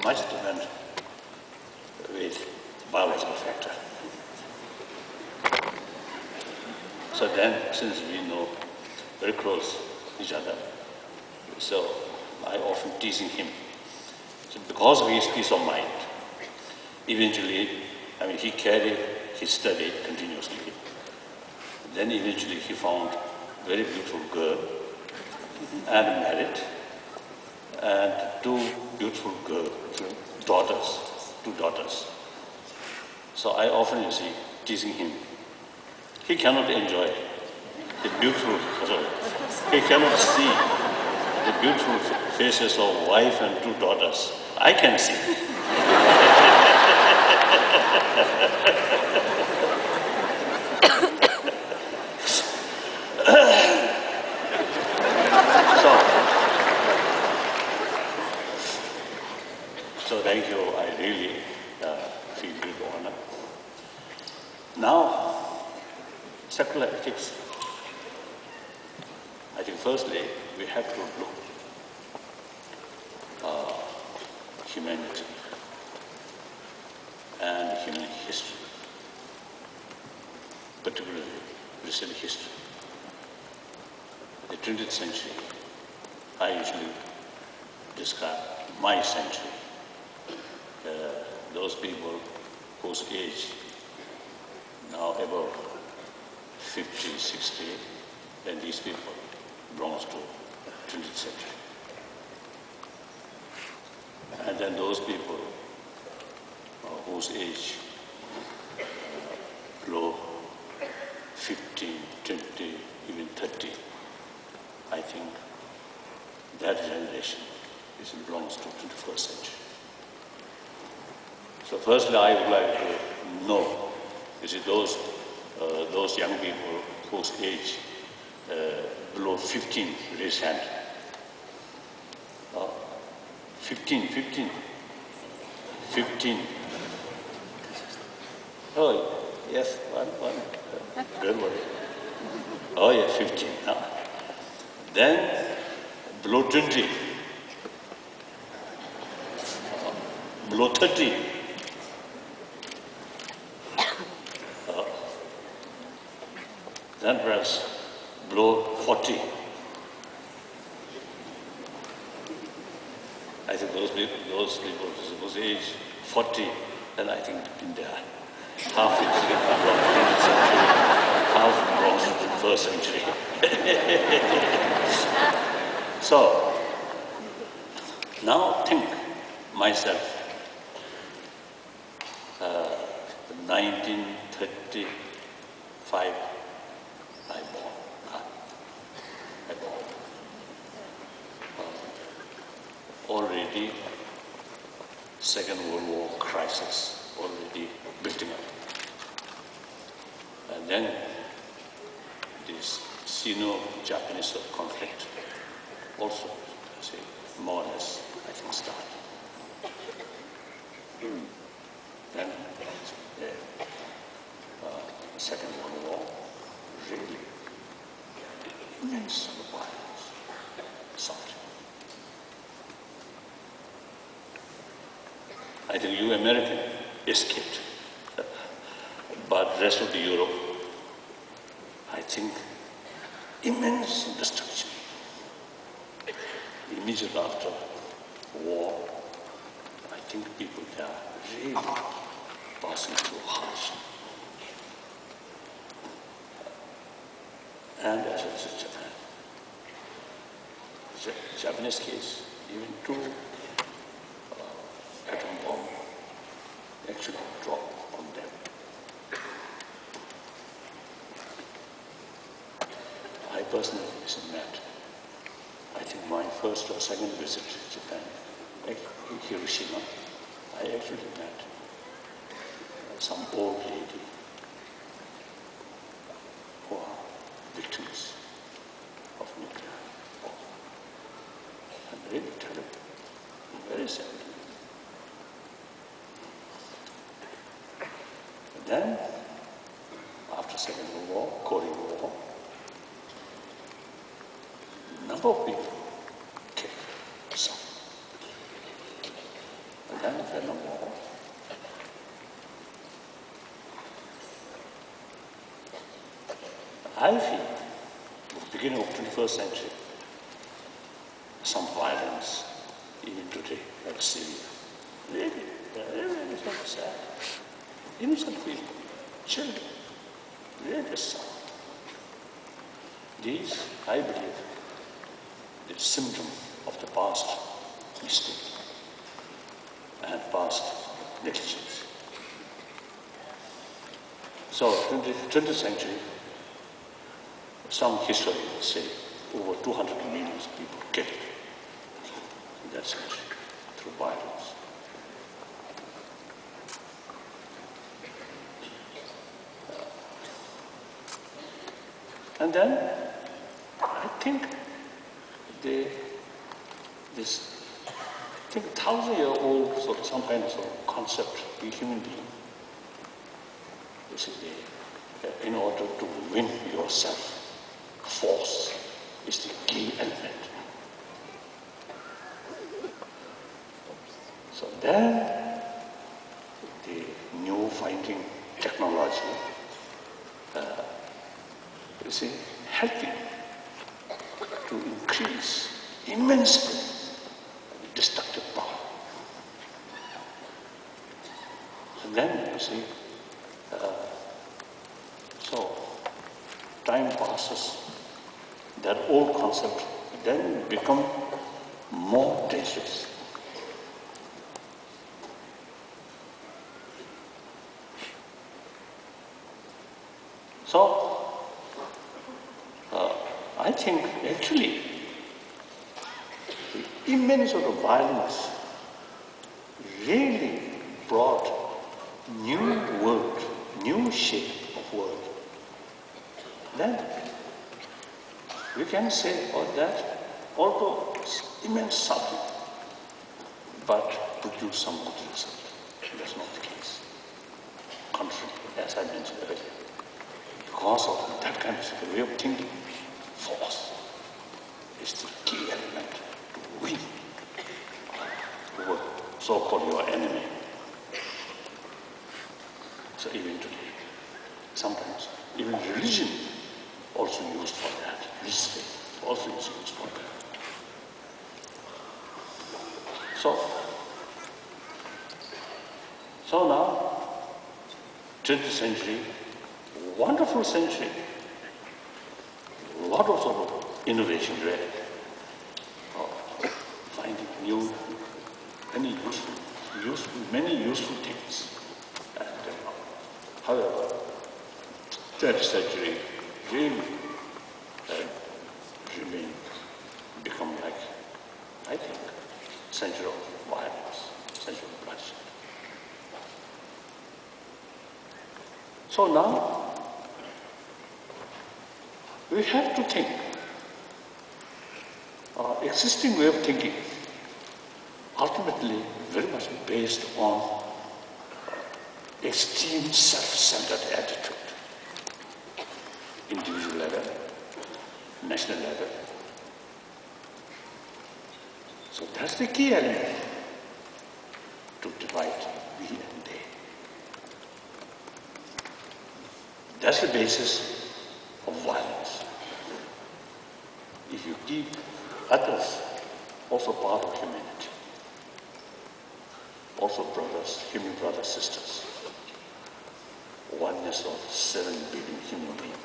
much different with biological factor. So then, since we know very close each other, so I often teasing him. So because of his peace of mind, eventually, he carried his study continuously. Then eventually he found a very beautiful girl and married, and two beautiful daughters, two daughters. So I often, teasing him. He cannot enjoy the beautiful, he cannot see the beautiful faces of wife and two daughters. I can see. So thank you. I really feel great honor. Now, secular ethics. I think firstly, we have to look humanity and human history, particularly recent history. The 20th century, I usually describe my century. Those people whose age now about 50, 60, then these people belongs to 20th century. And then those people whose age below 15, 20, even 30, I think that generation belongs to 21st century. So firstly, I would like to know, those young people whose age below 15, raise hand. 15. Oh, yes, one. Don't worry. Oh, yeah, 15. Then, below 20. Below 30. Then perhaps below 40. I think those people whose age 40, then I think in there, half is from 20th century, half belongs to the first century. So, now think myself, 1935, I born. Already, Second World War crisis already building up. And then this Sino-Japanese conflict also, more or less, I think, started. Then Second World War, really immense violence, suffering. I think you American escaped, but the rest of the Europe, I think, immense destruction. Immediately after war, I think people there really passing through hardship. And as well as Japan. Japanese case, even two atom bomb actually dropped on them. I personally met, I think my first or second visit to Japan, like Hiroshima, I actually met some old lady who are victims of nuclear bomb. And really terrible, very sad. And then, after Second World War, Korean War, a number of people killed, some. And then there are no more. I feel, at the beginning of 21st century, some violence, even today, like Syria. Really, really so sad. Innocent people, children, really sad. These, I believe, the symptom of the past mistake and past negligence. So, 20th century, some historians say over 200 million people killed in that century through violence. And then I think this 1,000-year-old sort of some kind of concept of a human being. This is in order to win yourself, force is the key element. So then the new finding technology, helping to increase immensely destructive power. And then, so time passes, that old concept then become more dangerous. So, I think actually the immense of the violence really brought new world, new shape of world. Then we can say that although it's immense suffering, but produce some good result. That's not the case. Contrary, as I mentioned earlier. Because of that kind of way of thinking, force is the key element to win over so-called your enemy. So even today, sometimes even religion also used for that. Respect also is used for that. So now, 20th century, wonderful century, a lot of sort of innovation there, finding new, many useful things. And, however, 20th century really become like, I think, century of violence, century of bloodshed. So now, we have to think. Our existing way of thinking, ultimately very much based on extreme self-centered attitude, individual level, national level. So that's the key element to divide we and they. That's the basis of violence. If you keep others also part of humanity, also brothers, human brothers, sisters, oneness of 7 billion human beings,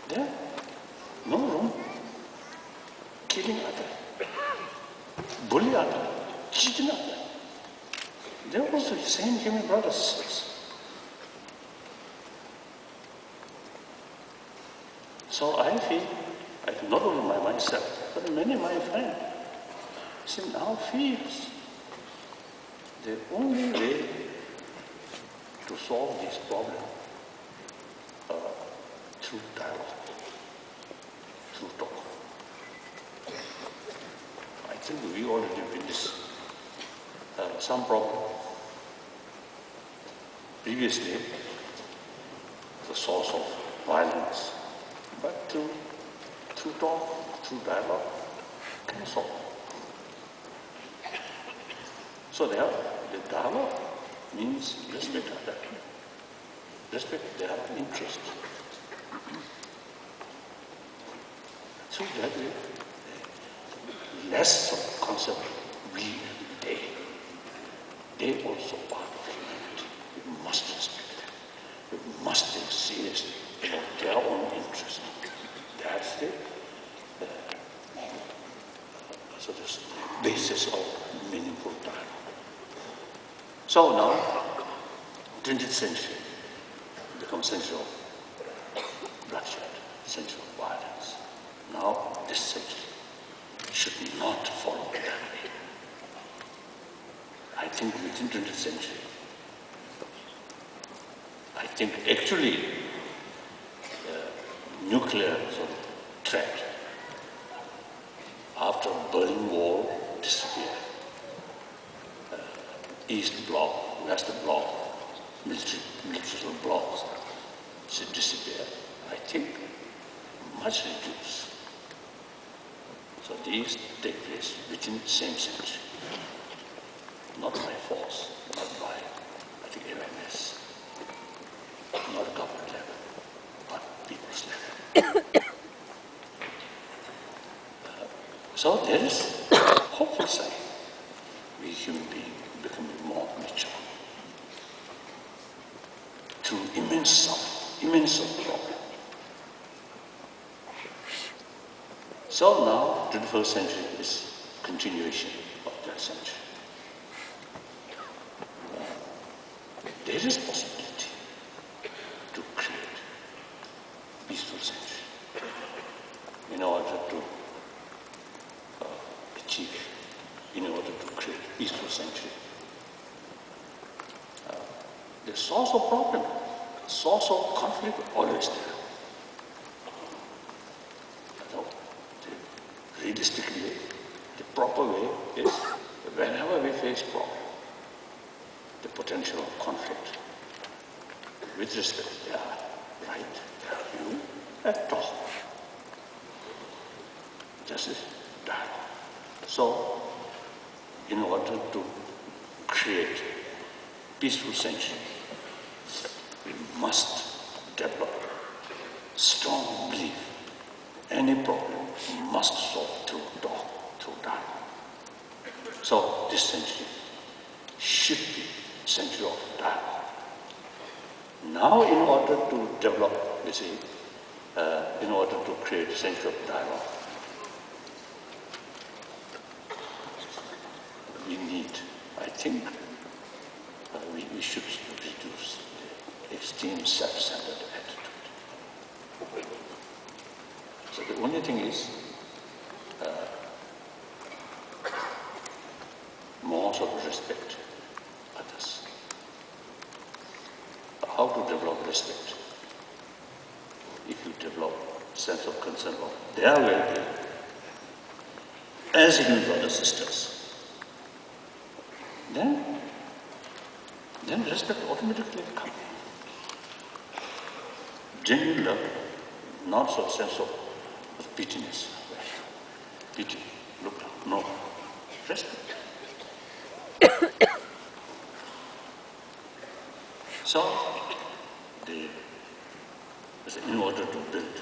there, no room. Killing others, bully others, cheating others. They're also the same human brothers, sisters. So I feel, not only myself, but many of my friends, now feels the only way to solve this problem through dialogue, through talk. I think we already witnessed some problem. Previously, the source of violence, but through talk, through dialogue, can solve. So the dialogue means respect other, respect their interest. So that way, less of concept we and they. They also part of humanity. We must respect them. We must take seriously about their own interest. That's the so this basis of meaningful dialogue. So now, 20th century becomes century of bloodshed, century of violence. Now, this century should not follow that way. I think within 20th century, I think actually nuclear sort of threat after Berlin Wall disappeared. East Bloc, West Bloc, military blocks disappeared. I think much reduced. So these take place within the same century. Not by force, not by, I think, awareness. Not government level, but people's level. So there is a hopeful sign. We human beings becoming more mature. Through immense problem. So now, 21st century is continuation of that century. There is possibility to create peaceful century in order to achieve, in order to create peaceful century. The source of problem, source of conflict always there. So, the realistic way, the proper way is whenever we face problem, the potential of conflict, with respect to their right, their view, and talk. This is dialogue. So, in order to create peaceful century, we must develop strong belief. Any problem must solve through talk, through dialogue. So this century should be century of dialogue. Now, in order to develop, you see, in order to create a century of dialogue, we need, I think, we should reduce the extreme self-centered attitude. So the only thing is more sort of respect others. How to develop respect? If you develop sense of concern of their well-being as human brothers and sisters, then respect automatically comes. Genuine love, not so sense of pityness. Pity, look, no, respect. So, in order to build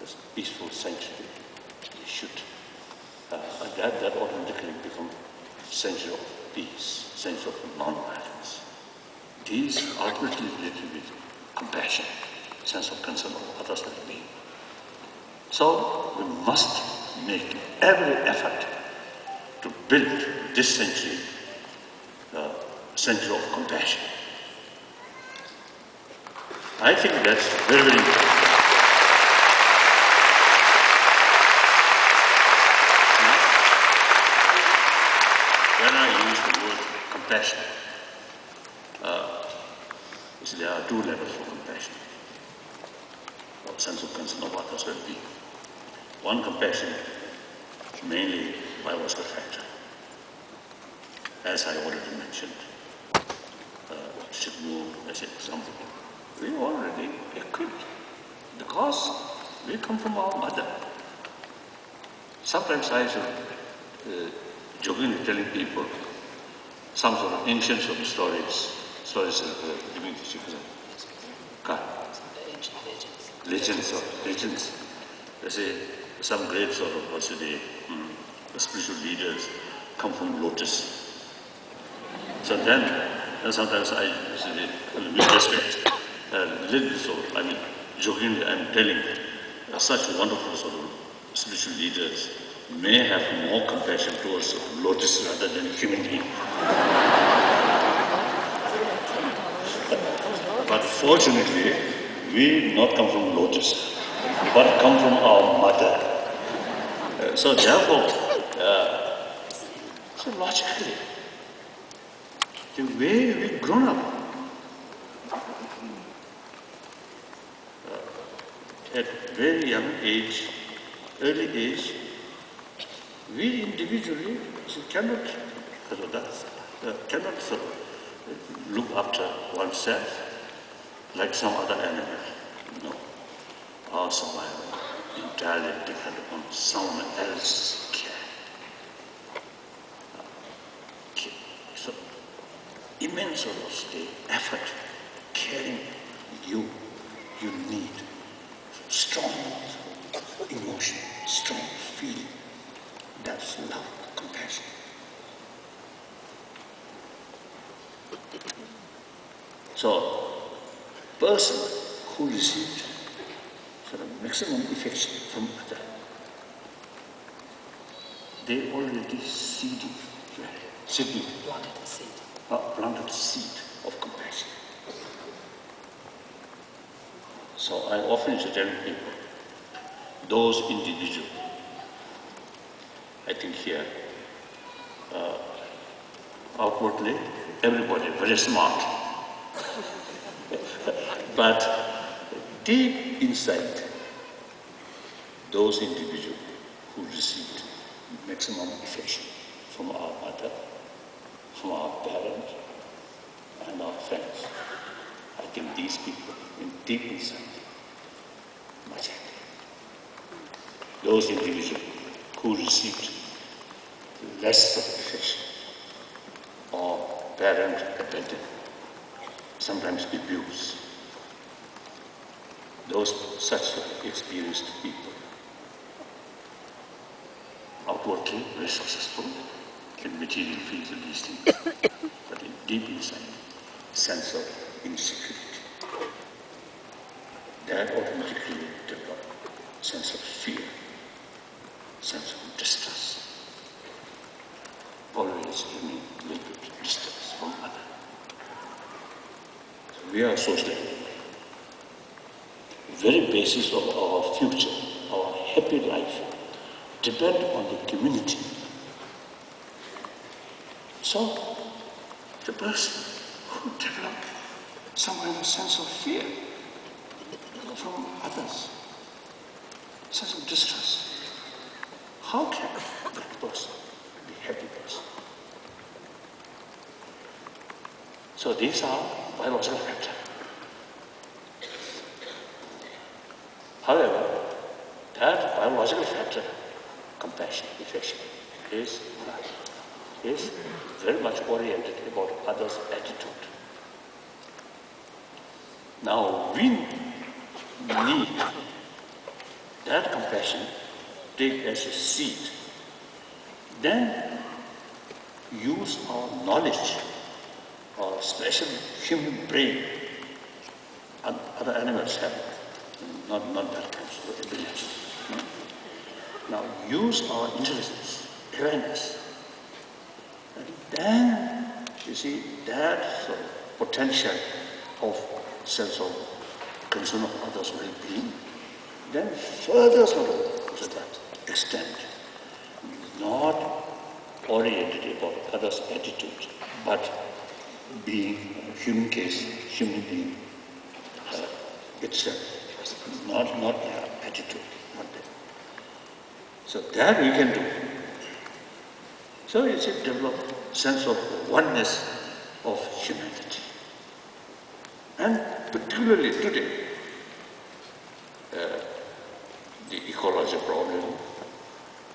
this peaceful century, we should, that automatically become century of peace, century of non-violence. These ultimately related with compassion, sense of concern of others' well-being. So we must make every effort to build this century, century of compassion. I think that's very, very important. When I use the word compassion, there are two levels of compassion, or sense of concern of others' well-being. One compassion, mainly biological factor, as I already mentioned, should move as an example. We are already equipped because we come from our mother. Sometimes I should jokingly telling people some sort of ancient sort of stories of living legends. They say some great sort of, spiritual leaders come from lotus. So then, and sometimes I say, with respect, little so, jokingly I'm telling such wonderful sort of spiritual leaders may have more compassion towards lotus rather than human being. But fortunately, we not come from lotus, but come from our mother. So therefore, so logically, the way we grown up, at very young age, early age, we individually cannot look after oneself like some other animal. No. Our survival entirely depends upon someone else's care. So, immense sort of the effort, caring you need strong emotion, strong feeling. That's love, compassion. So, person who received sort of maximum affection from other, they already planted the seed of compassion. So I often tell people, those individuals, I think here, outwardly, everybody very smart. But deep inside, those individuals who received maximum affection from our mother, from our parents, and our friends, I think these people, deep inside, much happy. Those individuals who received less of affection, or parent abandoned, sometimes abuse, those such experienced people, outwardly very successful in material fields and these things, but in deep inside, sense of insecurity. That automatically develops sense of fear, sense of distress. Always remain a little bit distress from others. So we are social. Very basis of our future, our happy life, depend on the community. So, the person who develops some kind of sense of fear from others, sense of distress, how can that person be a happy person? So these are biological factors. However, that biological factor, compassion, affection, is very much oriented about others' attitude. Now we need that compassion take as a seed, then use our knowledge, our special human brain, and other animals have not that kind of ability. Now use our intelligence, awareness, and then you see that sort of potential of sense of concern of others' well-being, then further sort of to that extent, not oriented about others' attitude, but being human case, human being itself, not their attitude, not that. So that we can do. So it's a developed sense of oneness of humanity. And particularly today, the ecology problem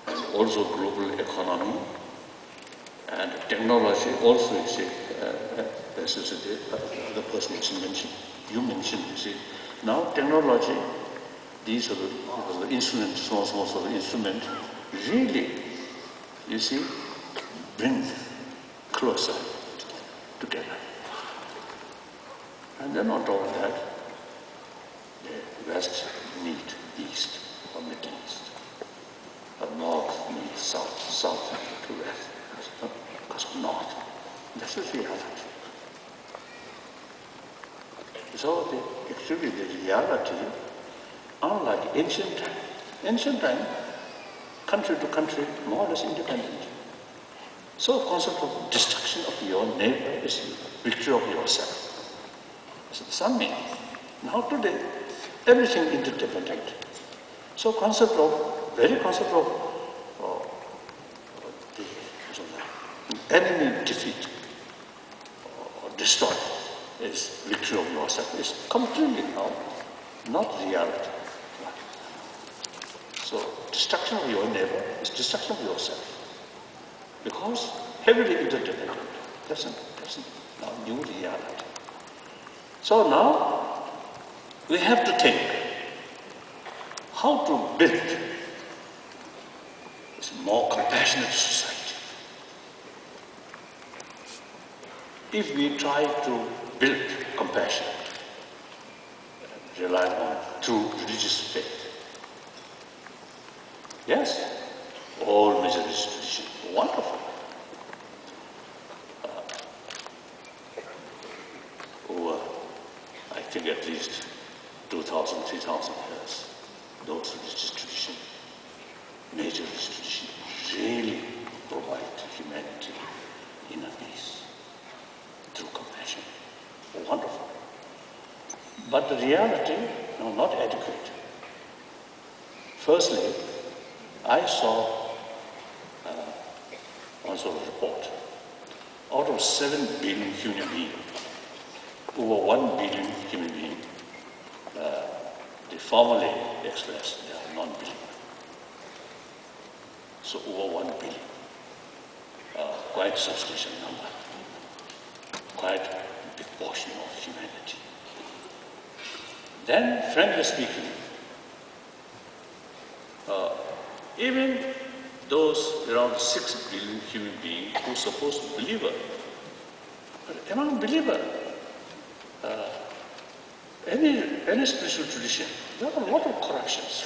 and also global economy And technology also, you see, as the person mentioned, you mentioned, you see, now technology, these are the instruments, small sort of instrument, really, you see, bring closer together. And then on top of that, the West needs East or Middle East, or North needs South, South to West. Because North, this is reality. So actually the reality, unlike ancient time, country to country, more or less independent. So the concept of destruction of your neighbor is victory of yourself. That's the some meaning. Now today, everything interdependent. So very concept of the enemy defeat or destroy is victory of yourself. It's completely now not reality. So destruction of your neighbor is destruction of yourself. Because heavily interdependent. That's now new reality. So now we have to think how to build this more compassionate society. If we try to build compassion, rely on true religious faith, yes, all major institutions, wonderful. Over, I think at least 2,000, 3,000 years, those religious traditions, major institutions, really provide humanity inner peace through compassion. Wonderful. But the reality, no, not adequate. Firstly, I saw also a report. Out of 7 billion human beings, over 1 billion human beings, they formally express they are non-believer. So over 1 billion, quite substantial number, quite a big portion of humanity. Then, frankly speaking, even those around 6 billion human beings who are supposed to be believer, but among believer, any spiritual tradition, there are a lot of corruptions.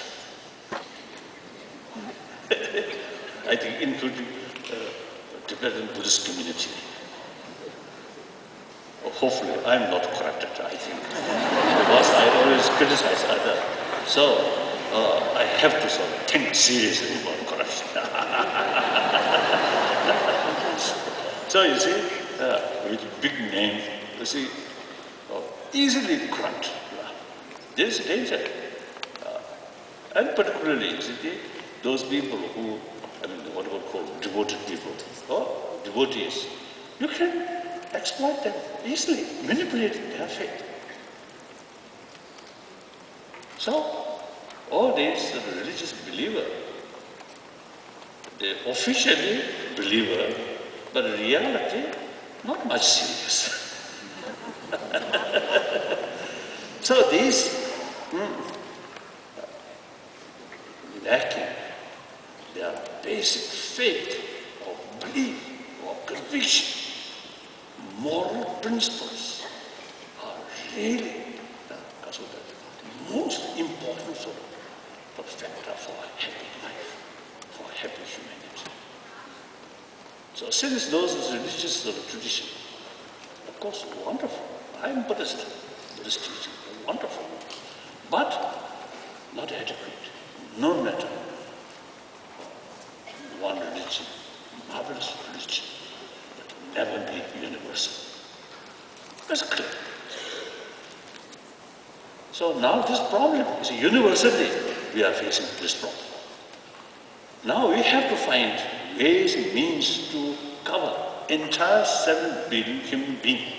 I think including Tibetan Buddhist community. Hopefully, I'm not corrupted, I think, because I always criticize others. So, I have to sort of think seriously about corruption. So you see, with big name, you see, easily corrupt. There is danger. And particularly, you see, those people who, what we call devoted people, or devotees, you can exploit them easily, manipulate their faith. So, all these religious believers, they officially believer, but in reality, not much serious. So these lacking their basic faith or belief or conviction, moral principles are really the most important sort of factor for a happy life, for a happy humanity. So since those is religious sort of tradition, of course, wonderful. I'm Buddhist teaching, wonderful. But not adequate, no matter. One religion, marvelous religion, but never be universal. That's clear. So now this problem is universally we are facing this problem. Now we have to find ways and means to cover entire 7 billion human beings.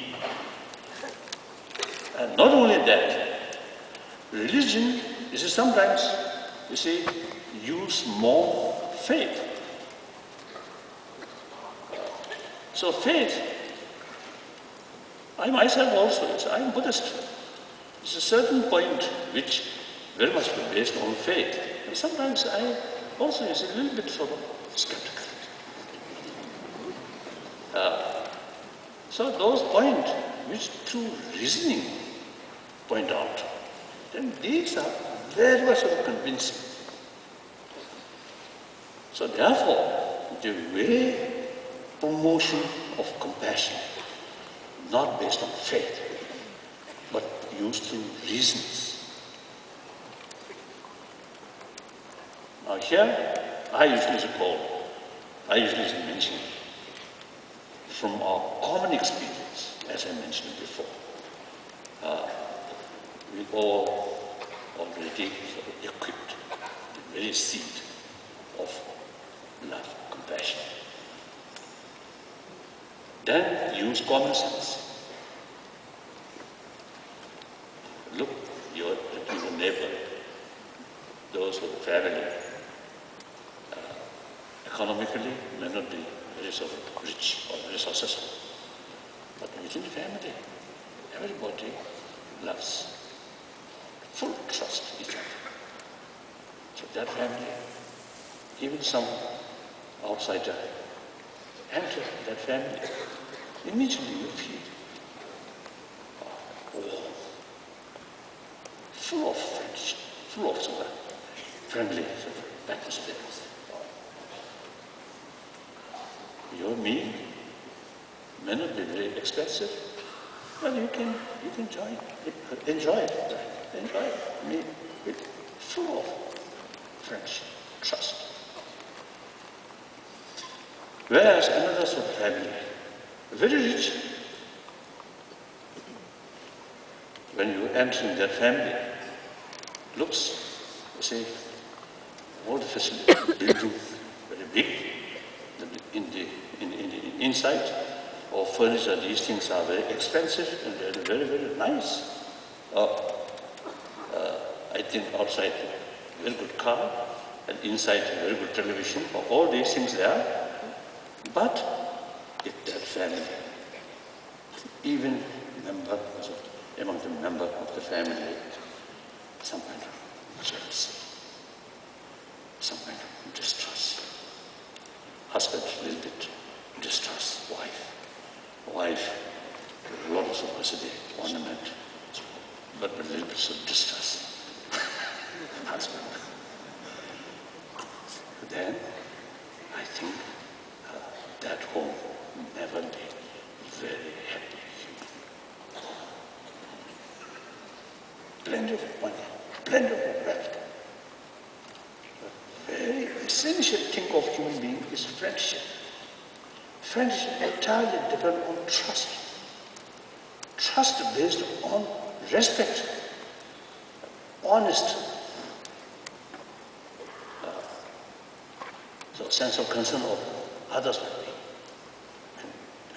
And not only that, religion is sometimes, you see, use more faith. So faith, I myself also, I am Buddhist. It's a certain point which very much based on faith. And sometimes I also is a little bit sort of skeptical. So those points which through reasoning point out, then these are very much sort of convincing. So therefore, the way promotion of compassion, not based on faith, but used through reasons. Now here, I usually mention from our common experience, as I mentioned before. We all already sort of equipped the very seed of love, compassion. Then use common sense. Look at your neighbor, those who are family. Economically may not be very sort of rich or very successful, but within the family, everybody loves, full trust each other. So that family, even some outsider enter that family, immediately you feel warm, full of friendship, full of sort of friendly sort of atmosphere. Your meal may not be very expensive, but you can enjoy it. Meal with full of friendship, trust. Whereas another sort of family, very rich, when you enter in that family, looks, you see, all the facilities, building very big, in the inside, or furniture, these things are very expensive and they're very, very nice. I think outside, very good car, and inside, very good television, all these things there. But if that family, even among the member of the family, some kind of jealousy, some kind of distrust. Husband, a little bit distrust. Wife, lots of custody, ornament, but a little bit of distrust. Husband. Then, I think that home never be very happy. Plenty of money, plenty of wealth. The very essential thing of human being is friendship. Friendship entirely depends on trust. Trust based on respect, honesty. So sense of concern of others like me.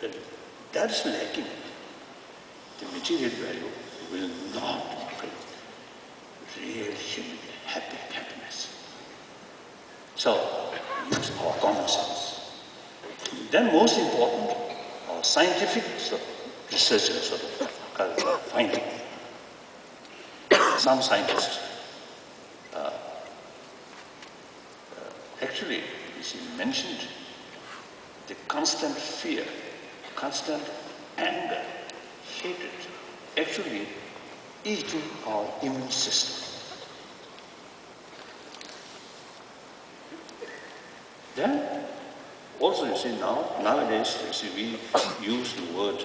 And that is lacking. The material value will not bring real human happiness. So use our common sense. Then most important, our scientific researchers finding. Some scientists actually, mentioned the constant fear, constant anger, hatred, actually eating our immune system. Then, also nowadays, we use the word,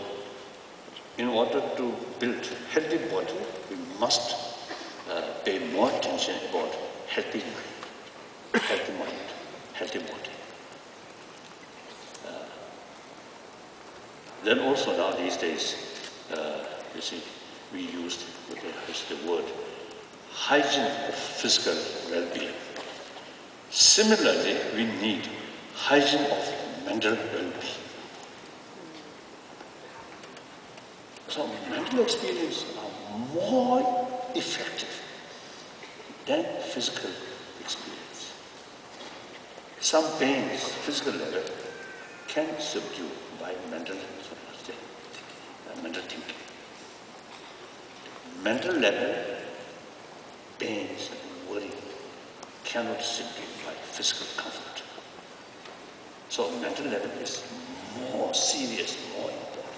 in order to build healthy body, we must pay more attention about healthy mind, healthy body. Then also now these days, we use the word hygiene of physical well-being. Similarly, we need hygiene of mental well-being. So mental experience are more effective than physical experience. Some pains, physical level, can subdue by my mental thinking. Mental level, pains and worry cannot simply by physical comfort. So mental level is more serious, more important.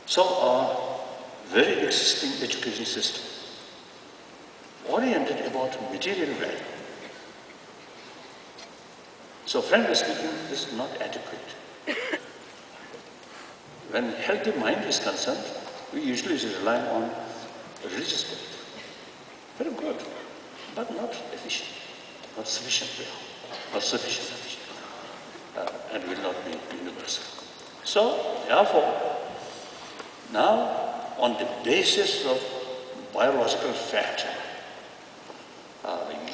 So our very existing education system, oriented about material value. So frankly speaking, this is not adequate. When healthy mind is concerned, we usually rely on religious belief. Very good, but not efficient, not sufficient, not sufficient, and will not be universal. So therefore, now on the basis of biological fact,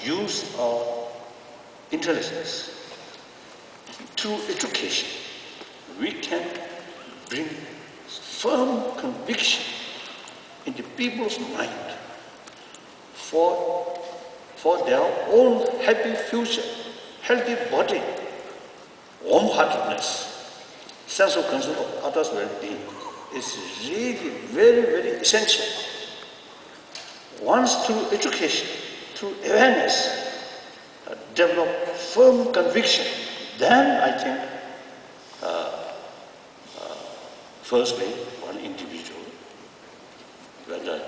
use of intelligence through education, we can bring firm conviction in the people's mind for their own happy future, healthy body, warm-heartedness, sense of concern of others' well-being is really very, very essential. Once through education, through awareness, develop firm conviction, then I think, firstly, one individual, whether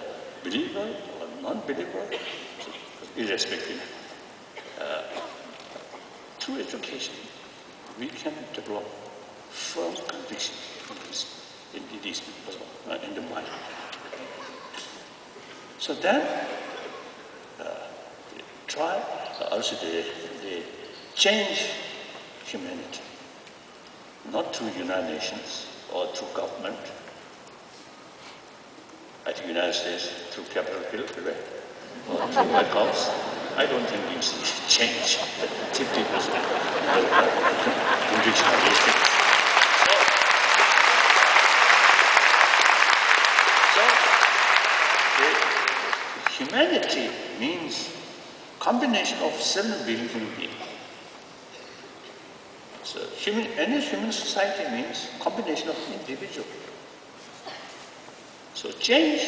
believer or non-believer, irrespective, through education, we can develop firm conviction in these people, in the mind. So then, try, also they change humanity, not through United Nations or through government. I think United States through Capitol Hill, or through White House. I don't think you see change, 50% conviction of these people. So humanity means combination of seven billion human beings. So any human society means combination of individuals. So change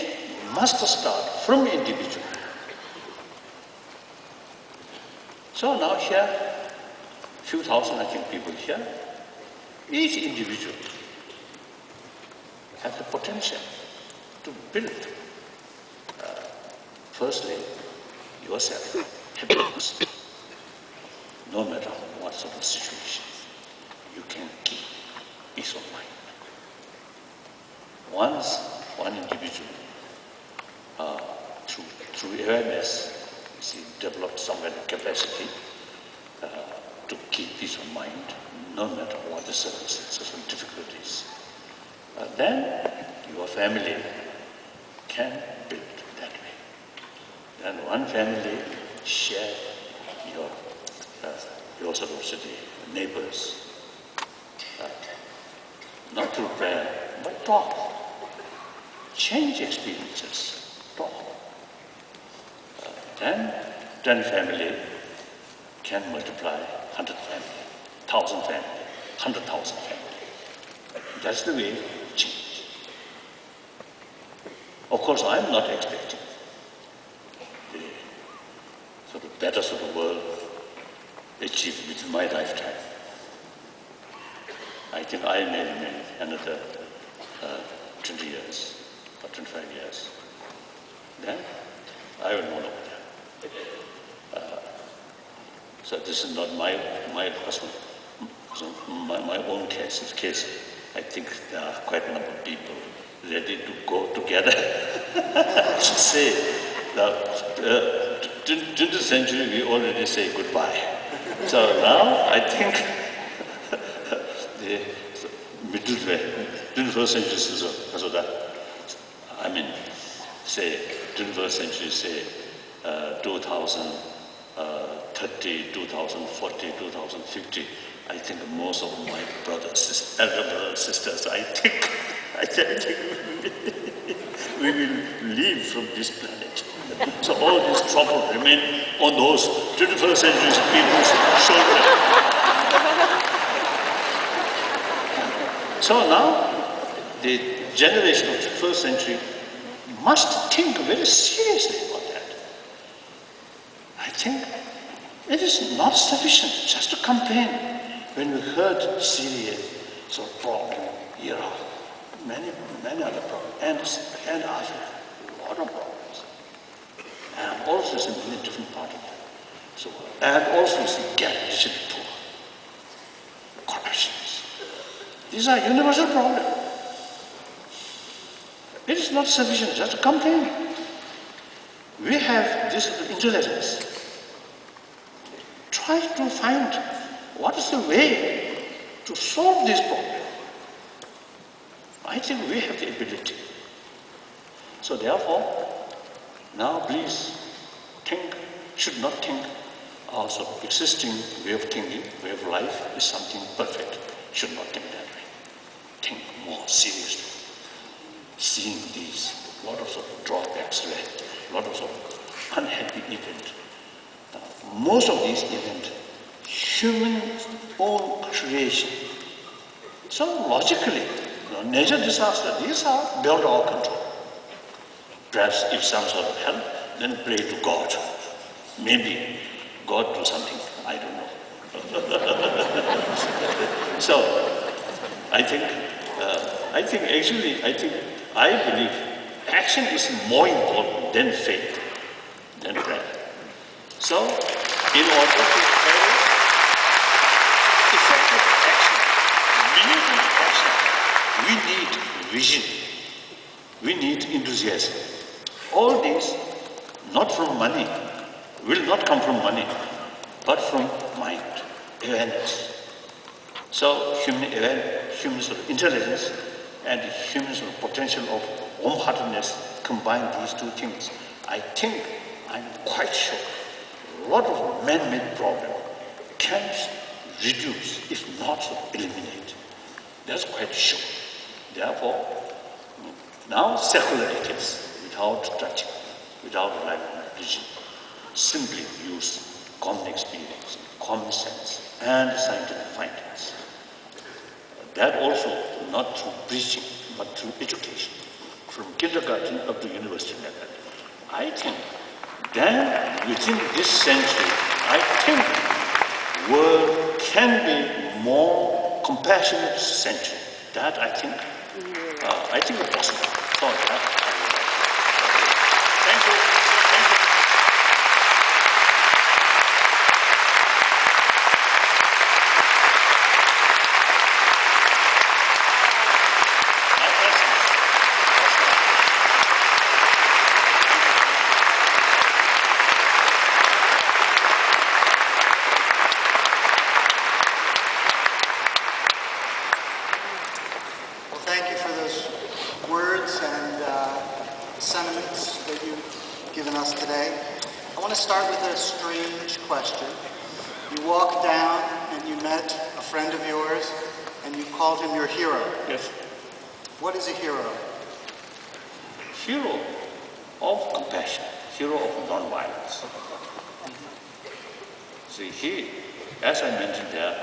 must start from individual. So now here, few thousand I think people here, each individual has the potential to build, firstly, yourself, happiness. No matter what sort of situation, you can keep peace of mind. Once one individual, through awareness, developed some kind of capacity to keep peace of mind, no matter what the circumstances and difficulties, then your family can build that way. And one family share your sort of city, neighbors, not through prayer, but talk. Change experiences, talk. Then family can multiply 100 family, 1,000 family, 100,000 family. That's the way to change. Of course, I'm not expecting the sort of better sort of world achieved within my lifetime. I think I may remain another 20 years or 25 years. Then I will know over there. So this is not my personal, my own case. I think there are quite a number of people ready to go together to say that 20th century we already say goodbye. So now I think the middle way, 21st century so that, I mean, say 21st century, say 2030, 2040, 2050, I think most of my brothers, elder brothers, sisters, I think we will leave from this planet. So all this trouble remain on those 21st century people's shoulders. So now, the generation of the first century must think very seriously about that. I think it is not sufficient just to complain when we heard Syria, so problem, Iraq, many other problems, and Africa, a lot of problems. And also it's in many different parts of it. So, and also it's the gap between the poor, corruptions. These are universal problems. It is not sufficient just to complain. We have this intelligence. Try to find what is the way to solve this problem. I think we have the ability. So therefore, now please should not think also existing way of thinking, way of life is something perfect. Should not think that way. Think more seriously. Seeing these, lot of drawbacks, lot of unhappy events. Most of these events, human own creation. So logically, nature disasters, these are beyond our control. Perhaps if some sort of help, then pray to God. Maybe God do something, I don't know. So, I believe action is more important than faith, than prayer. So, in order to have effective action, meaningful action, we need vision, we need enthusiasm. All these, not from money, will not come from money, but from mind, awareness. So human awareness, human sort of intelligence, and human sort of potential of warm-heartedness, combine these two things. I think, I'm quite sure, a lot of man-made problem can reduce, if not eliminate. That's quite sure. Therefore, now secular ethics, without touching, without relying on religion, simply use common experience, common sense, and scientific findings. That also not through preaching, but through education, from kindergarten up to university level. I think then within this century, I think world can be more compassionate century. That I think is possible. So that, thank you. Thank you. Well, thank you for those words and sentiments that you've given us today. I want to start with a strange question. You walked down and you met a friend of yours and you called him your hero. Yes. What is a hero? Hero of compassion, hero of non-violence. See, he, as I mentioned there,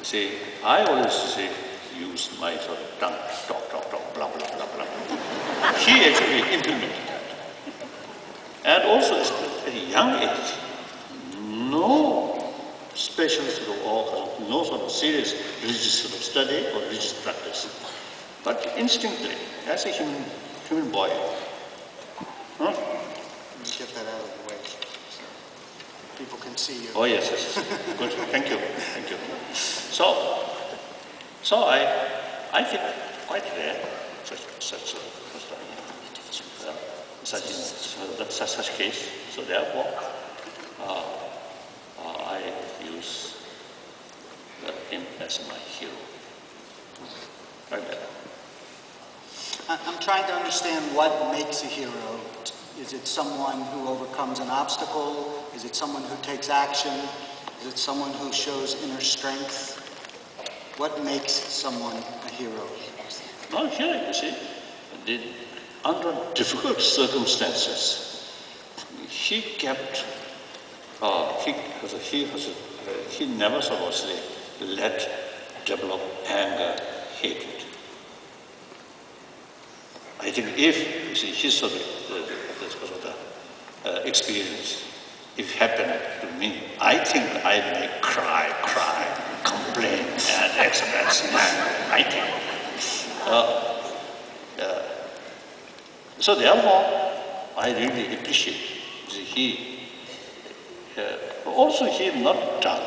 see, I always say, use my sort of tongue, talk, blah, blah, blah, blah. He actually implemented that. And also at a young age, no special sort of, or no sort of serious religious sort of study or religious practice, but instinctively, as a human boy. Huh? Let me get that out of the way so people can see you. Oh yes. Good. Thank you. So I think quite rare such case. So therefore, I use him as my hero. Right there. I'm trying to understand what makes a hero. Is it someone who overcomes an obstacle? Is it someone who takes action? Is it someone who shows inner strength? What makes someone a hero? Now here, you see, under difficult circumstances, he kept, he never sort of say, let develop anger, hatred. I think if you see his sort of experience, if it happened to me, I think I may cry, complain, and express my, I think. So therefore, I really appreciate he. Also, he not done.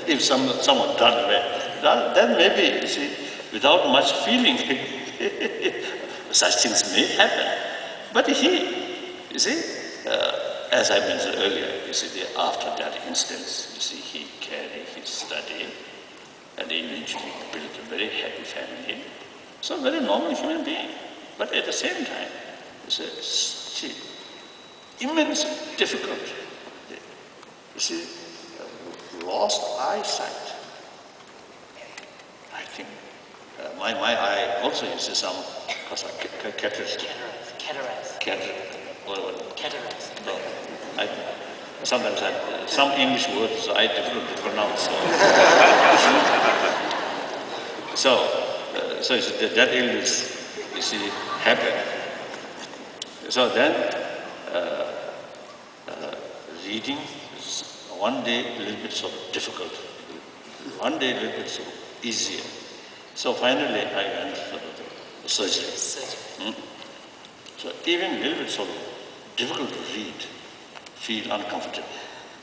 If someone done well, then maybe, you see, without much feeling, such things may happen. But he, you see, as I mentioned earlier, you see, after that instance, you see, he carried his study and eventually built a very happy family. So very normal human being. But at the same time, it's immensely difficult. You see, lost eyesight. I think my eye also is some cataract. No, sometimes some English words I difficult to pronounce. So that illness, you see, happened. So then reading is one day a little bit sort of difficult, one day a little bit sort of easier. So finally I went for the surgery. So even a little bit sort of difficult to read, feel uncomfortable.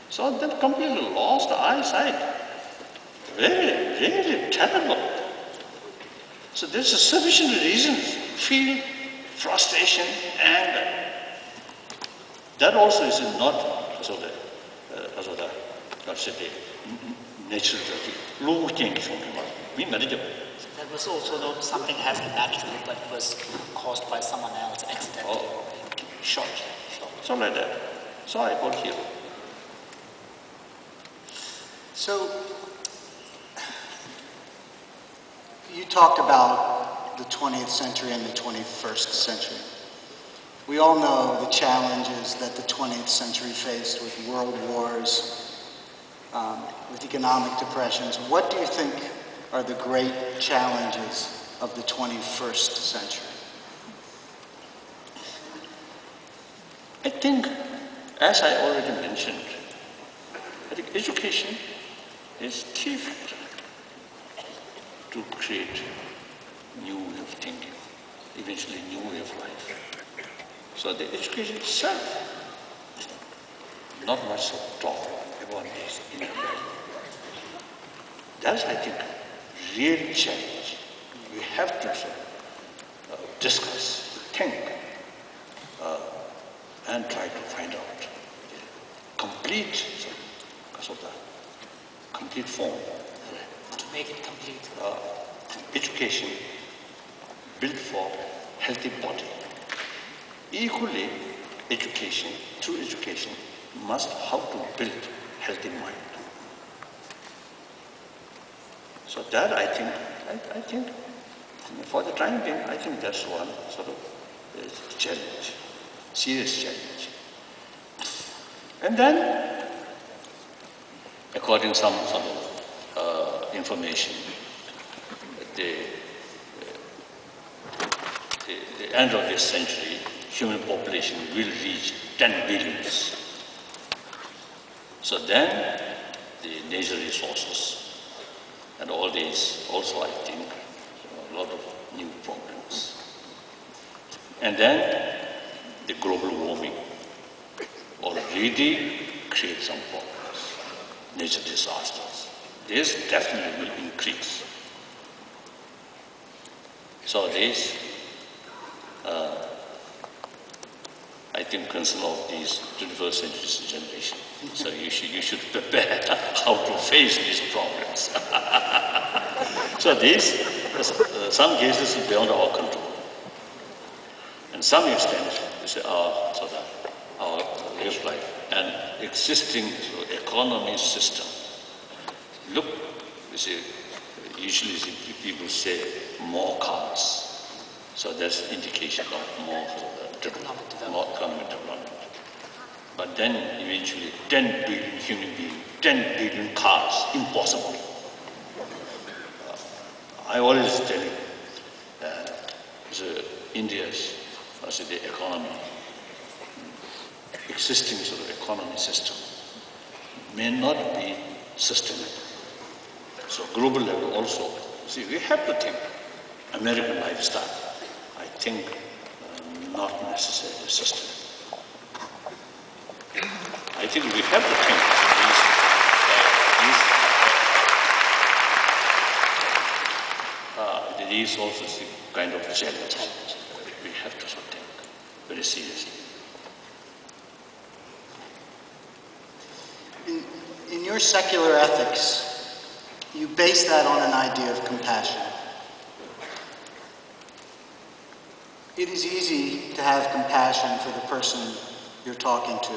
So then completely lost eyesight. Really, really terrible. So there's a sufficient reason, feel frustration, anger. That also is not sort of natural. That was also not something happened naturally, but it was caused by someone else accidentally. Shot. So like that. So I got here. So, you talked about the 20th century and the 21st century. We all know the challenges that the 20th century faced with world wars, with economic depressions. What do you think are the great challenges of the 21st century? I think, as I already mentioned, I think education is key factor to create new way of thinking, eventually new way of life. So the education itself, not much of talk about this in the life. That's, I think, real challenge. We have to discuss, think, and try to find out the complete, complete form. To make it complete. Education built for healthy body. Equally, education, through education, must how to build healthy mind. So that I think for the time being, I think that's one sort of challenge, serious challenge. And then, according to some information, the end of this century, human population will reach 10 billions. So then, the natural resources and all these also, I think, a lot of new problems. And then, the global warming already creates some problems, natural disasters. This definitely will increase. So this, I think, concern of these 21st century generation. So you should prepare how to face these problems. So these, some cases is beyond our control. And some extent, is our way of life and existing economy system. Look, you see, usually people say more cars. So that's indication of more economic development. But then eventually 10 billion human beings, 10 billion cars, impossible. I always tell you, India's the economy, existing sort of economy system may not be sustainable. So global level also, see, we have to think American lifestyle, I think not necessarily sustainable. I think we have to think these also is a kind of challenge. We have to sort of think very seriously. In your secular ethics, you base that on an idea of compassion. It is easy to have compassion for the person you're talking to.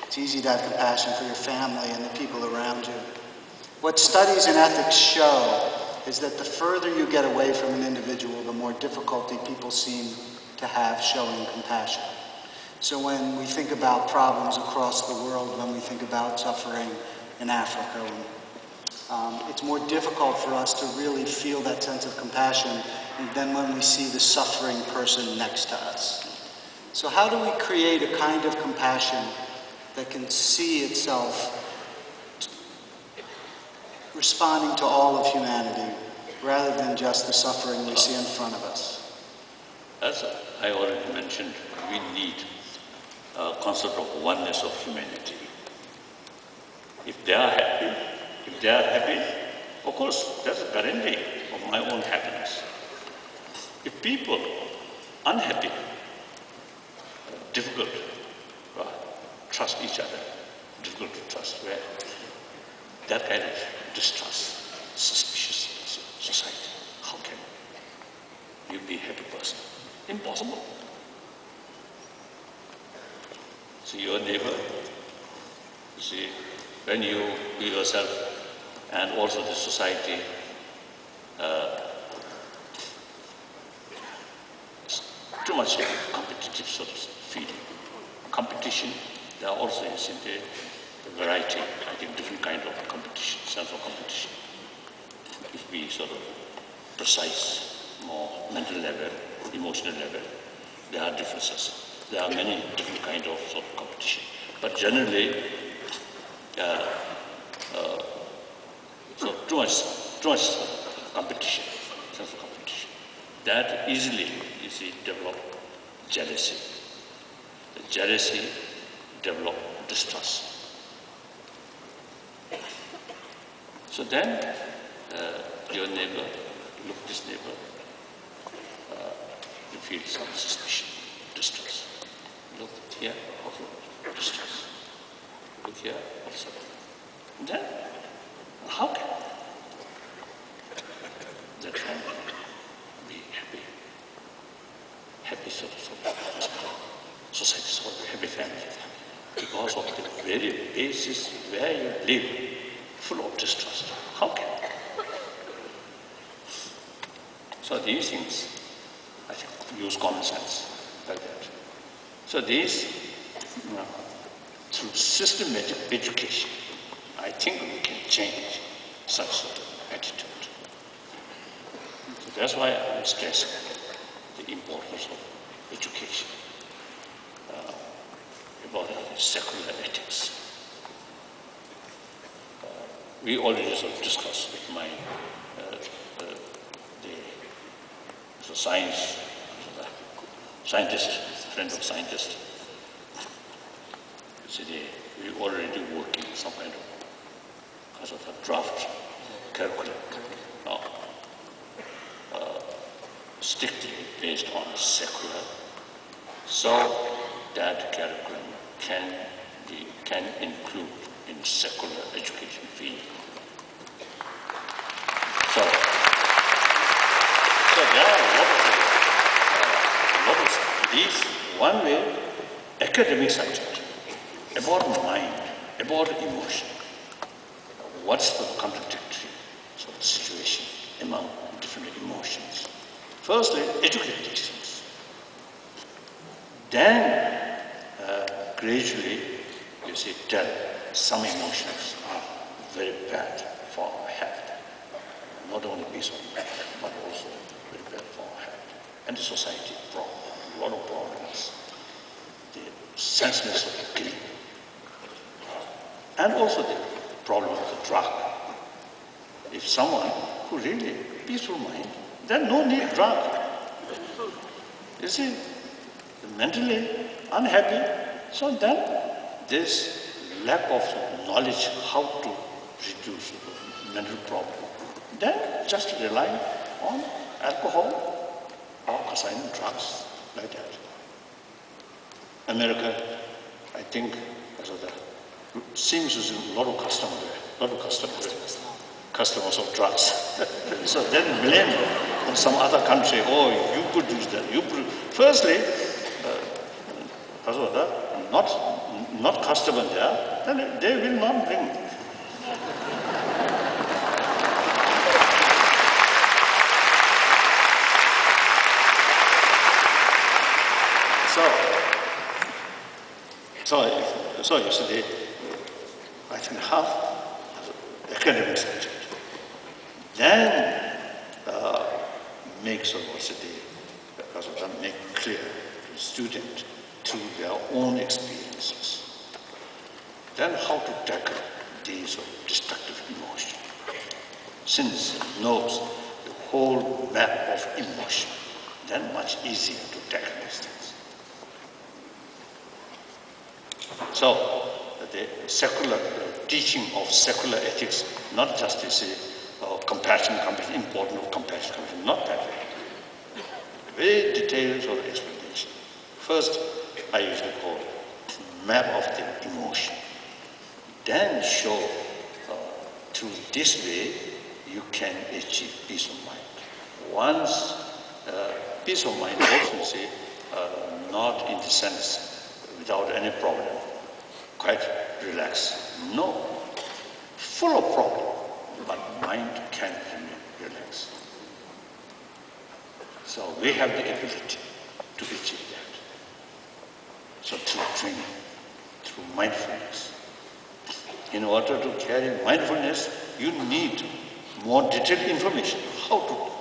It's easy to have compassion for your family and the people around you. What studies in ethics show is that the further you get away from an individual, the more difficulty people seem to have showing compassion. So when we think about problems across the world, when we think about suffering in Africa, it's more difficult for us to really feel that sense of compassion than when we see the suffering person next to us. So how do we create a kind of compassion that can see itself responding to all of humanity rather than just the suffering we see in front of us? As I already mentioned, we need a concept of oneness of humanity. If they are happy, of course, that's a guarantee of my own happiness. If people are unhappy, difficult to trust each other, difficult to trust, where that kind of distrust, suspicious society, how can you be a happy person? Impossible. See your neighbor, you see, when you yourself and also the society too much competitive sort of feeling. Competition, there are also, you see, the variety, I think different kind of competition, sense of competition. If we sort of precise, more mental level, emotional level, there are differences. There are many different kind of sort of competition. But generally, so too much competition, sense of competition. That easily, you see, develop jealousy. The jealousy develop distrust. So then, your neighbor, look this neighbor, you feel some suspicion, distrust. Look here, also distrust. Look here, also. And then, how can that family be happy? Happy sort of society, sort of happy family. Because of the very basis where you live, full of distrust. How can? So these things, I think, use common sense like that. So these, through systematic education, I think we can change such sort of attitude. So that's why I'm stressing the importance of education, about secular ethics. We already sort of discussed with my the scientist, friend of scientist. So we already working some kind of a draft curriculum, strictly based on secular, so that curriculum can include in secular education field. So there are a lot of these. One way, academic subject about mind, about emotion. What's the contradictory sort of situation among different emotions? Firstly, educate these things. Then, gradually, you see, tell some emotions are very bad for our health. Not only peace of mind, but and the society problem, a lot of problems. The senseless of killing. And also the problem of the drug. If someone who really peaceful mind, then no need drug. You see, mentally unhappy, so then this lack of knowledge how to reduce the mental problem, then just rely on alcohol or consigning drugs like that. America, I think, seems to be a lot of customers of drugs. So then blame on some other country, oh, you produce that. Firstly, not customer there, then they will not bring. So yesterday, I think half academic subject. Then make clear to student through their own experiences. Then how to tackle these destructive emotion. Since it knows the whole map of emotion, then much easier to tackle these things. So the secular teaching of secular ethics, not just to say compassion, important of compassion, not that way. Very detailed sort of explanation. First, I usually call it map of the emotion. Then show through this way you can achieve peace of mind. Once peace of mind also say not in the sense without any problem, quite relaxed. No, full of problem, but mind can remain relaxed. So we have the ability to achieve that. So through training, through mindfulness. In order to carry mindfulness, you need more detailed information. How to work,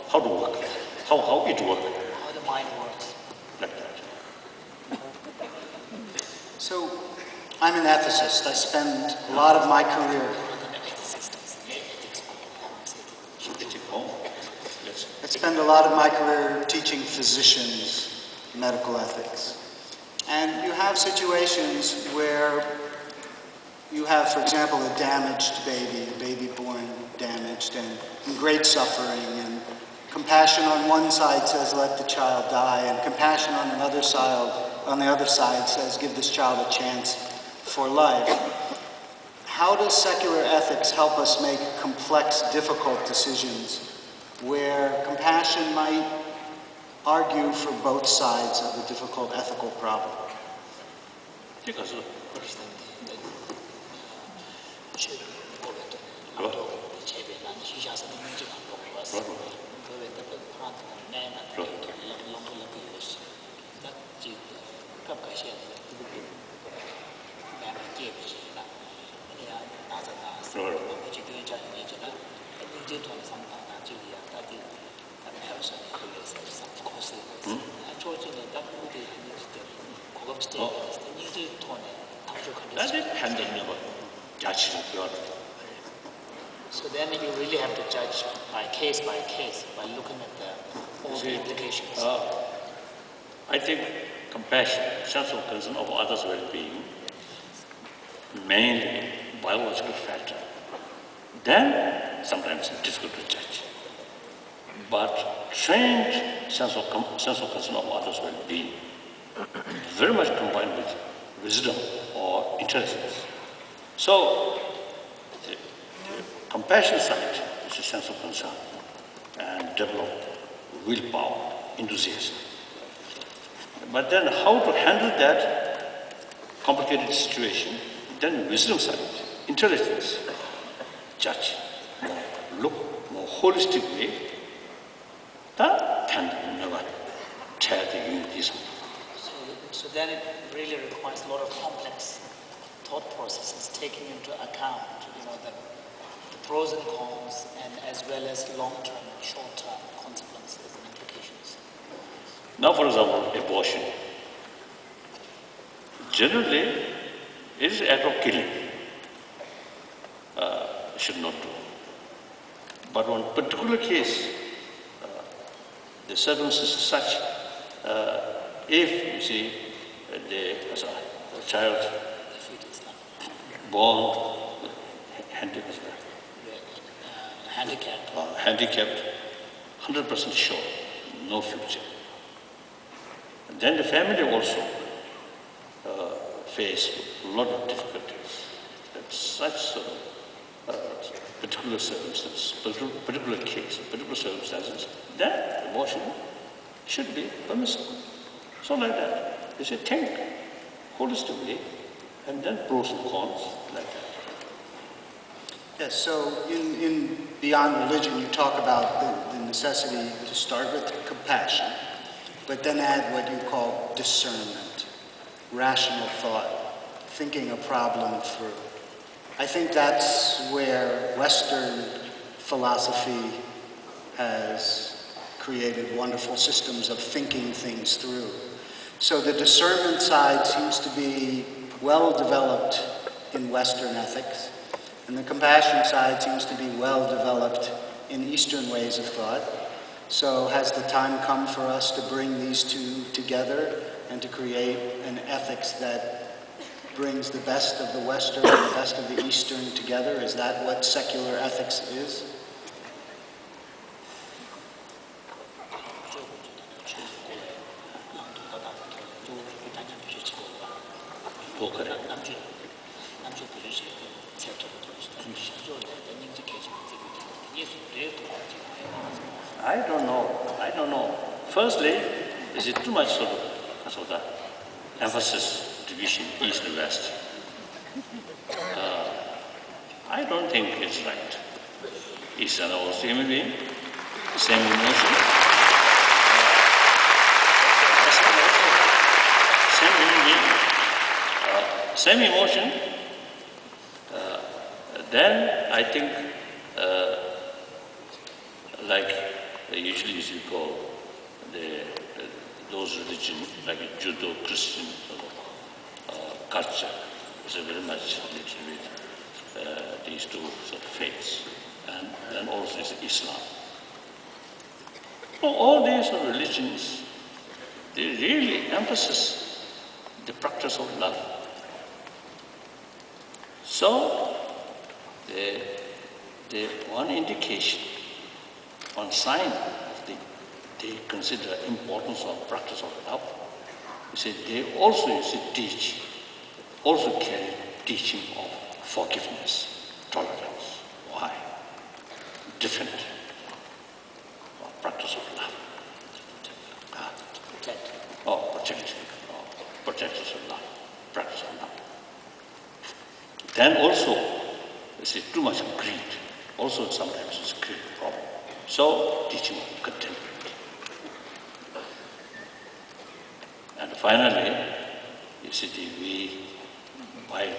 how it works. How the mind works. Like that. So, I'm an ethicist. I spend a lot of my career. I spend a lot of my career teaching physicians medical ethics. And you have situations where you have, for example, a damaged baby, a baby born damaged and in great suffering, and compassion on one side says let the child die, and compassion on the other side says give this child a chance for life. How does secular ethics help us make complex, difficult decisions where compassion might argue for both sides of a difficult ethical problem? So then you really have to judge by case, by looking at all the implications. I think compassion, sense of concern of others' well-being, mainly biological factor. Then sometimes it's difficult to judge. But trained sense of concern of others' well-being, very much combined with wisdom or intelligence. So the compassion side is a sense of concern and develop willpower, enthusiasm. But then how to handle that complicated situation, then wisdom side, intelligence, judge, look more holistic way, that can never tear the unity. So then it really requires a lot of complex thought processes, taking into account, the pros and cons, and as well as long-term, short-term consequences and implications. Now, for example, abortion. Generally, it is an act of killing. Should not do. But one particular case, the circumstances is such, if you see the child born handicapped, 100% sure, no future. And then the family also face a lot of difficulties. That such sort of particular circumstances, particular case, particular circumstances, that abortion should be permissible. So like that, they say think holistically, and then pros and cons like that. Yes, so in Beyond Religion, you talk about the necessity to start with compassion, but then add what you call discernment, rational thought, thinking a problem through. I think that's where Western philosophy has created wonderful systems of thinking things through. So the discernment side seems to be well developed in Western ethics, and the compassion side seems to be well developed in Eastern ways of thought. So has the time come for us to bring these two together and to create an ethics that brings the best of the Western and the best of the Eastern together? Is that what secular ethics is? I don't know. Firstly, is it too much sort of emphasis, division, East and West? I don't think it's right. East and West human being, same emotion. West and also, same human being, same emotion. Then I think, like usually as you call those religions, like Judo-Christian culture, is very much related with these two sort of faiths, and then also is Islam. So all these religions, they really emphasize the practice of love. So the one indication, one sign of they consider importance of practice of love, you see, they also teach, also carry teaching of forgiveness, tolerance. Why? Different practice of love. Protectors of love, practice of love. Then also, you see, too much of greed. Also sometimes it's a great problem. So, teaching of contentment. And finally, you see, by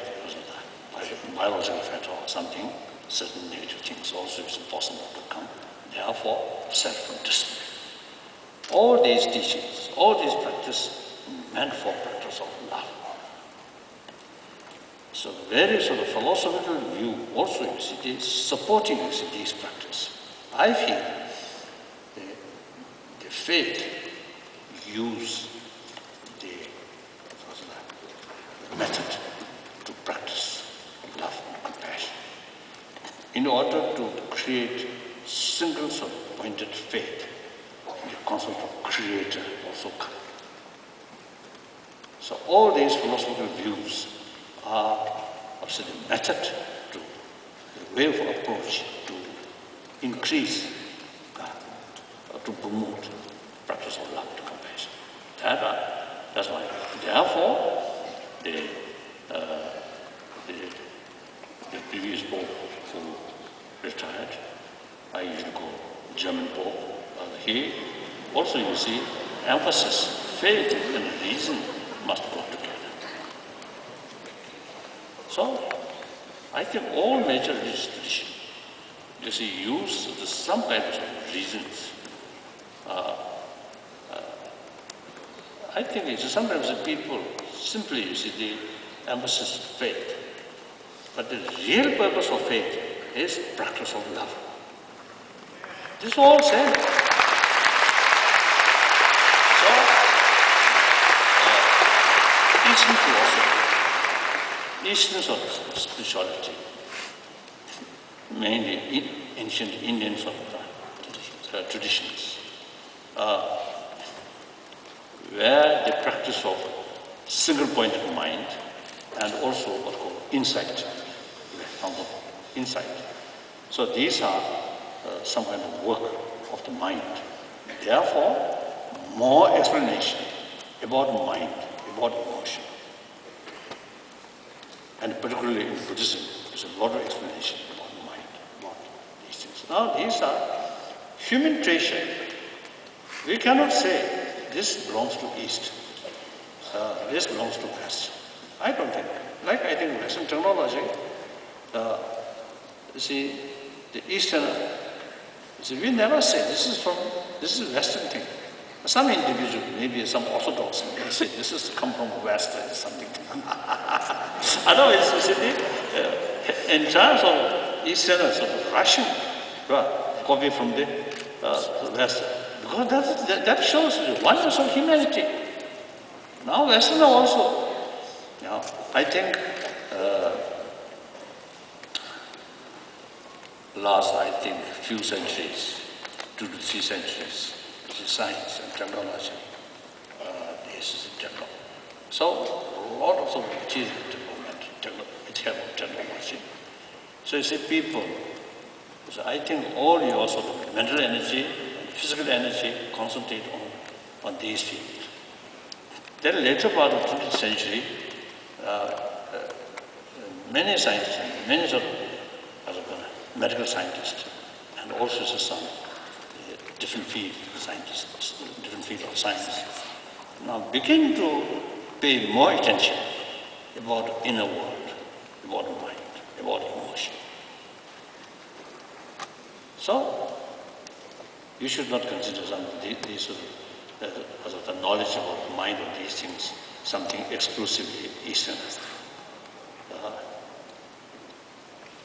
biological factor or something, certain negative things also is possible to come. Therefore, self-discipline. All these teachings, all these practices, meant for practice of love. So very sort of philosophical view also, you see, supporting these practices. I feel the faith use the method to practice love and compassion in order to create single sort of pointed faith. The concept of creator also comes. So all these philosophical views are also the method to, the way of approach to increase, to promote practice of love and compassion. That's why. Therefore, the previous Pope who retired, I usually call German Pope, he also, you see, emphasis faith and reason must go together. So, I think all major religious traditions, you see, use some kind of reasons I think it's sometimes the people simply, you see, the emphasis faith. But the real purpose of faith is practice of love. This is all same. So, Eastern philosophy, Eastern sort of spirituality, mainly ancient Indian sort of traditions, where the practice of single-pointed mind and also what's called insight, insight. So these are some kind of work of the mind. Therefore, more explanation about mind, about emotion. And particularly in Buddhism, there's a lot of explanation about mind, about these things. Now these are human treasure. We cannot say this belongs to East, this belongs to West. I don't think. Like I think Western technology, you see, the Eastern, see, we never say this is Western thing. Some individual, maybe some Orthodox, may say this is come from West or something. Otherwise, you see, in terms of Easterners, sort of Russian, copy from the West, because that shows the oneness of humanity. Now Westerner also. Now, I think last, few centuries, 2 to 3 centuries, science and technology, this is developed. So, a lot of material development, technology. So you see people, so I think all your sort of mental energy and physical energy concentrate on these fields. Then later part of the 20th century, many scientists, many sort of medical scientists, and also some different field scientists, different field of science, now begin to pay more attention about inner world, about mind, about emotion. So, you should not consider these the knowledge about mind of these things something exclusively Eastern.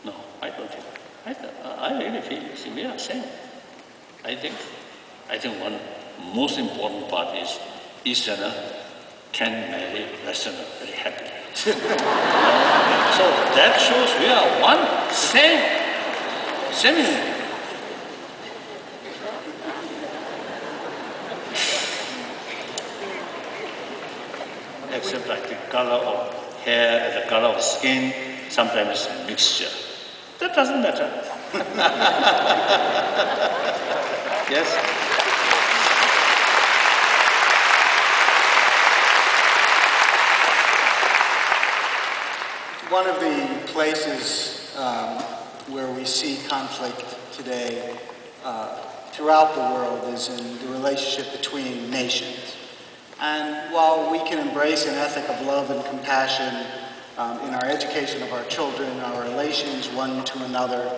No, I don't think. I really feel, see, we are same. I think one most important part is Easterner can marry Westerner very happily. So that shows we are one, same. Except like the color of hair, the color of skin, sometimes a mixture. That doesn't matter. Yes? One of the places where we see conflict today throughout the world is in the relationship between nations. And while we can embrace an ethic of love and compassion in our education of our children, our relations one to another,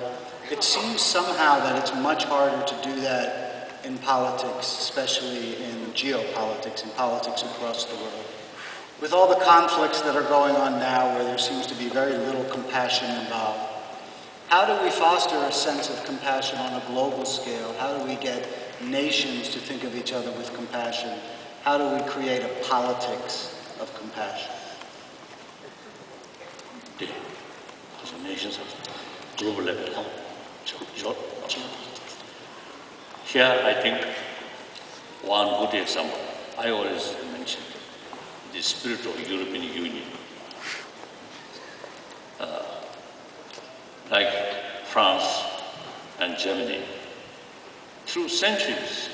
it seems somehow that it's much harder to do that in politics, especially in geopolitics, in politics across the world. With all the conflicts that are going on now where there seems to be very little compassion involved, how do we foster a sense of compassion on a global scale? How do we get nations to think of each other with compassion? How do we create a politics of compassion? The nations of global level. Here, I think one good example, I always mention the spirit of European Union. Like France and Germany, through centuries,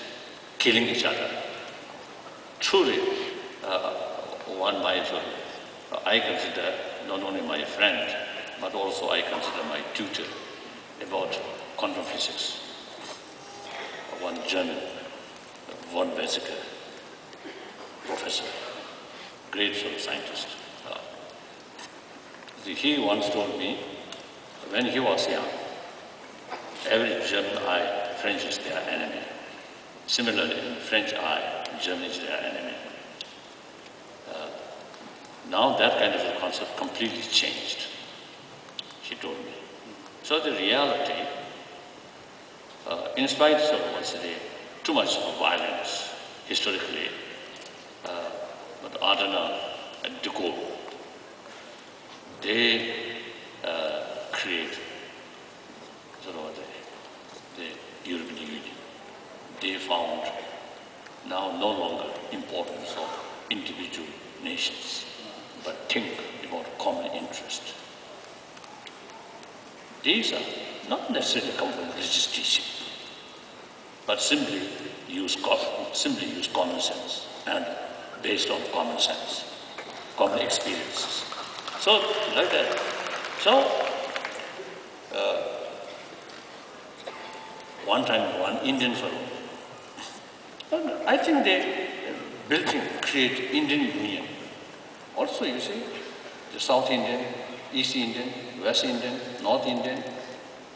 killing each other. Truly, one might, I consider not only my friend, but also I consider my tutor about quantum physics. One German, von Weizsäcker, professor, great scientist. He once told me, when he was young, every German eye, French is their enemy. Similarly, in French eye, German is their enemy. Now that kind of a concept completely changed, she told me. So the reality, in spite of what's the too much violence historically, but Adana and de Gaulle, they create sort of the European Union. They found now no longer importance of individual nations, but think about common interest. These are not necessarily come from religious teaching, but simply use common sense and based on common sense, common experiences. So like that. So one time one Indian fellow, I think they create Indian Union. Also, you see, the South Indian, East Indian, West Indian, North Indian,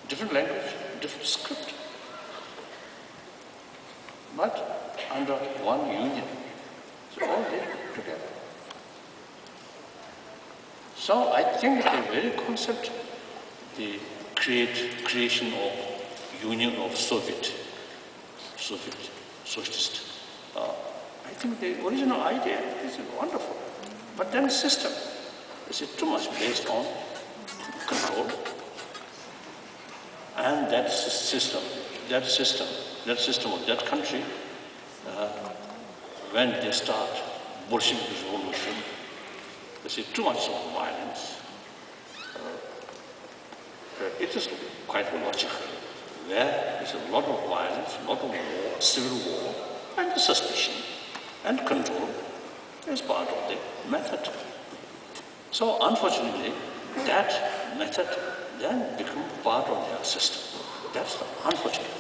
different language, different script, but under one union. So all they together. So I think the very concept, the creation of union of socialist. I think the original idea is wonderful, but then system is too much based on control, and that system of that country, when they start Bolshevik revolution, they see too much of violence. It is quite logical. There is a lot of violence, a lot of war, civil war, and suspicion and control is part of the method. So unfortunately, that method then becomes part of their system. That's unfortunate.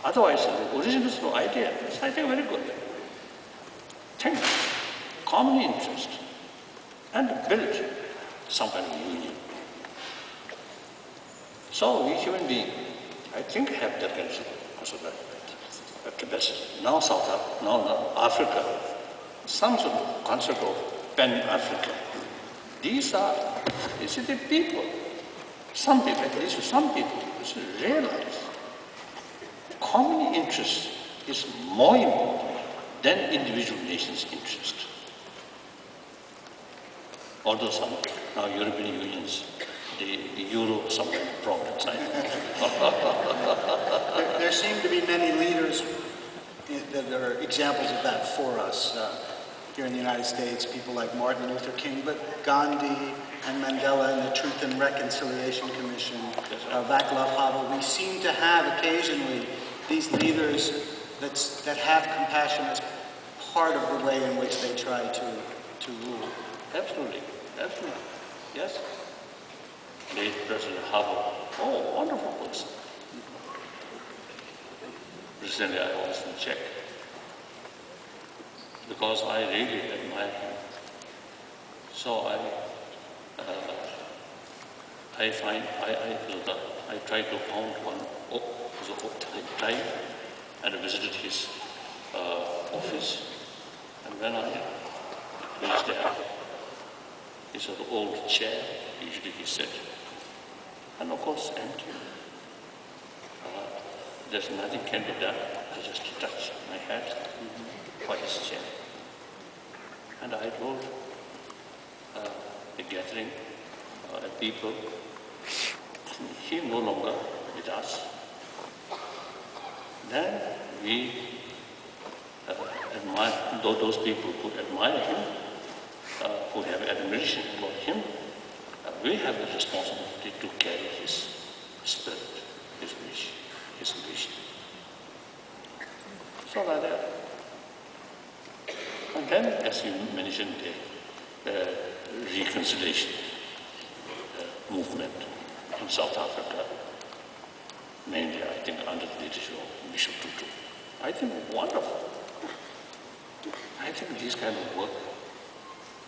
Otherwise, the original idea is, I think, very good. Think, common interest, and build some kind of union. So we human beings, I think, have that kind of capacity. Now now Africa, some sort of concept of pan-Africa. These are, you see, the people, some people, at least some people, realize common interest is more important than individual nations' interest. Although some now European Unions, the euro, some kind of problems. There seem to be many leaders that are examples of that for us. Here in the United States, people like Martin Luther King, but Gandhi and Mandela and the Truth and Reconciliation Commission, Václav Havel, we seem to have occasionally these leaders that have compassion as part of the way in which they try to rule. Absolutely, absolutely, yes. Late President Havel, oh, wonderful person. Recently I was in Czech, because I really admire him. So I tried to found time and visited his office. And when I reached there, it's an old chair, usually he sat, and of course empty. There's nothing can be done. I just touch my head for his chair. And I told the gathering of people, he no longer with us. Then we admire those people who admire him, who have admiration for him. We have the responsibility to carry his spirit, his wish, his vision. So like that. And then, as you mentioned, the reconciliation movement in South Africa, mainly, I think, under the leadership of Bishop Tutu. I think wonderful. I think this kind of work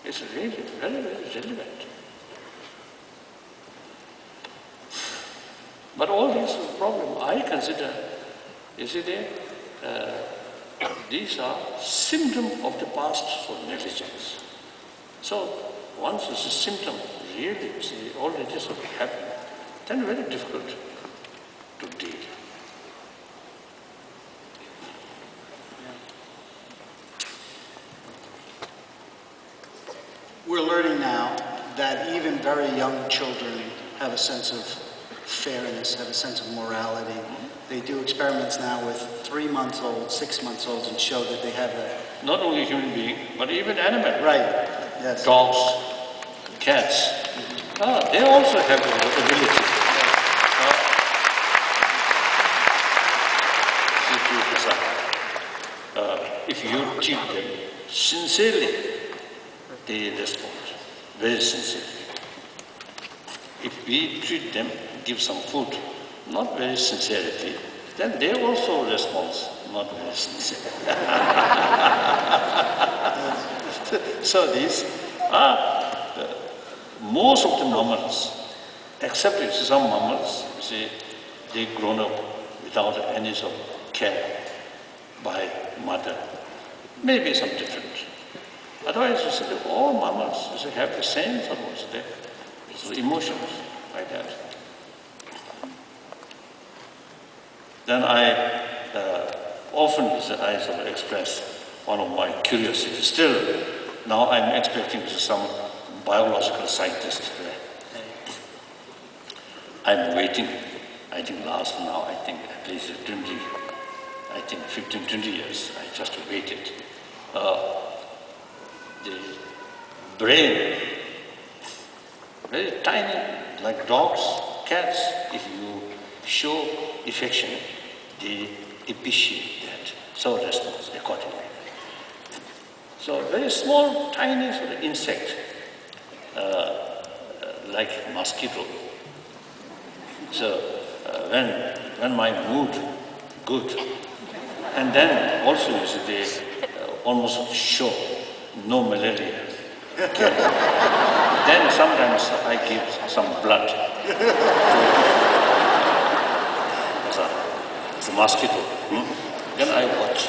is really very, very relevant. But all these problems, I consider, you see, these are symptoms of the past for negligence. So once it's a symptom, really, see, already sort of happened, then very difficult to deal. We're learning now that even very young children have a sense of fairness, have a sense of morality. They do experiments now with 3-month-olds, 6-month-olds, and show that they have a... Not only human being, but even animal. Right, yes. Dogs, cats, they also have the ability. If you treat them sincerely, they respond very sincerely. If we treat them, give some food, not very sincerely, then they also respond not very sincerely. So these are most of the mammals, except some mammals, see, they grown up without any sort of care by mother. Maybe some different. Otherwise, you see, all mammals have the same sort of emotions like that. Then I often I sort of express one of my curiosities. Still, now I'm expecting some biological scientist. I'm waiting. I think last now, I think at least 15, 20 years, I just waited. The brain, very tiny, like dogs, cats, if you show affection, they appreciate that, so responds accordingly. So very small, tiny sort of insect, like mosquito. So when my mood good, and then also you see they almost show no malaria. Okay. Then sometimes I give some blood to the mosquito. Then I watch.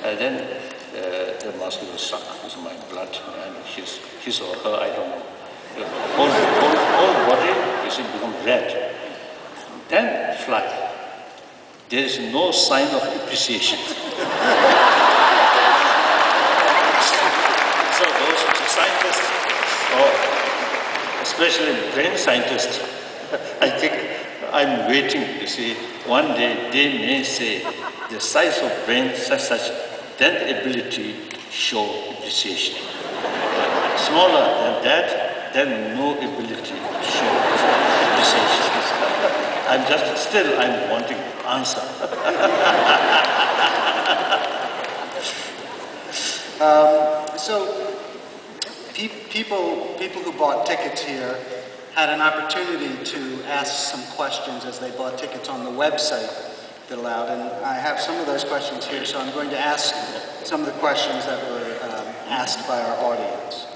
And then the mosquito suck with my blood, and his or her, I don't know. The whole body is become red. Then fly. There is no sign of appreciation. So those scientists, or especially brain scientists, I think I'm waiting to see one day they may say the size of brain such, then ability show appreciation. Smaller than that, then no ability show appreciation. I'm wanting answer. So people who bought tickets here had an opportunity to ask some questions as they bought tickets on the website that allowed, and I have some of those questions here, so I'm going to ask some of the questions that were asked by our audience.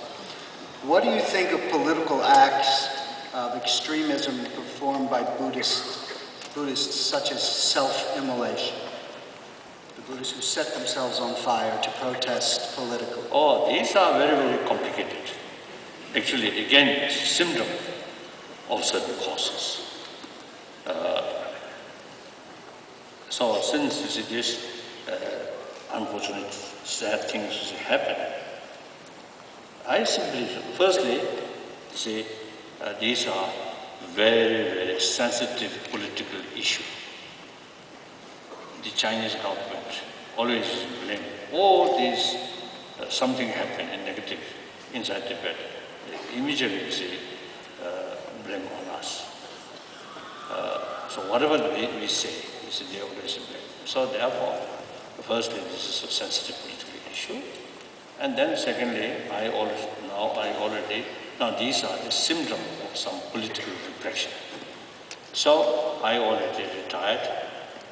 What do you think of political acts of extremism performed by Buddhists such as self-immolation? The Buddhists who set themselves on fire to protest politically. Oh, these are very, very complicated. Actually, again, it's a symptom of certain causes. So since you see this unfortunate, sad things happen, I simply, firstly, say these are very, very sensitive political issues. The Chinese government always blame all these, something happened in negative inside Tibet. They immediately say, blame on us. So whatever we say, they always blame. So therefore, firstly, this is a sensitive political issue. And then secondly, now these are the symptoms of some political repression. So I already retired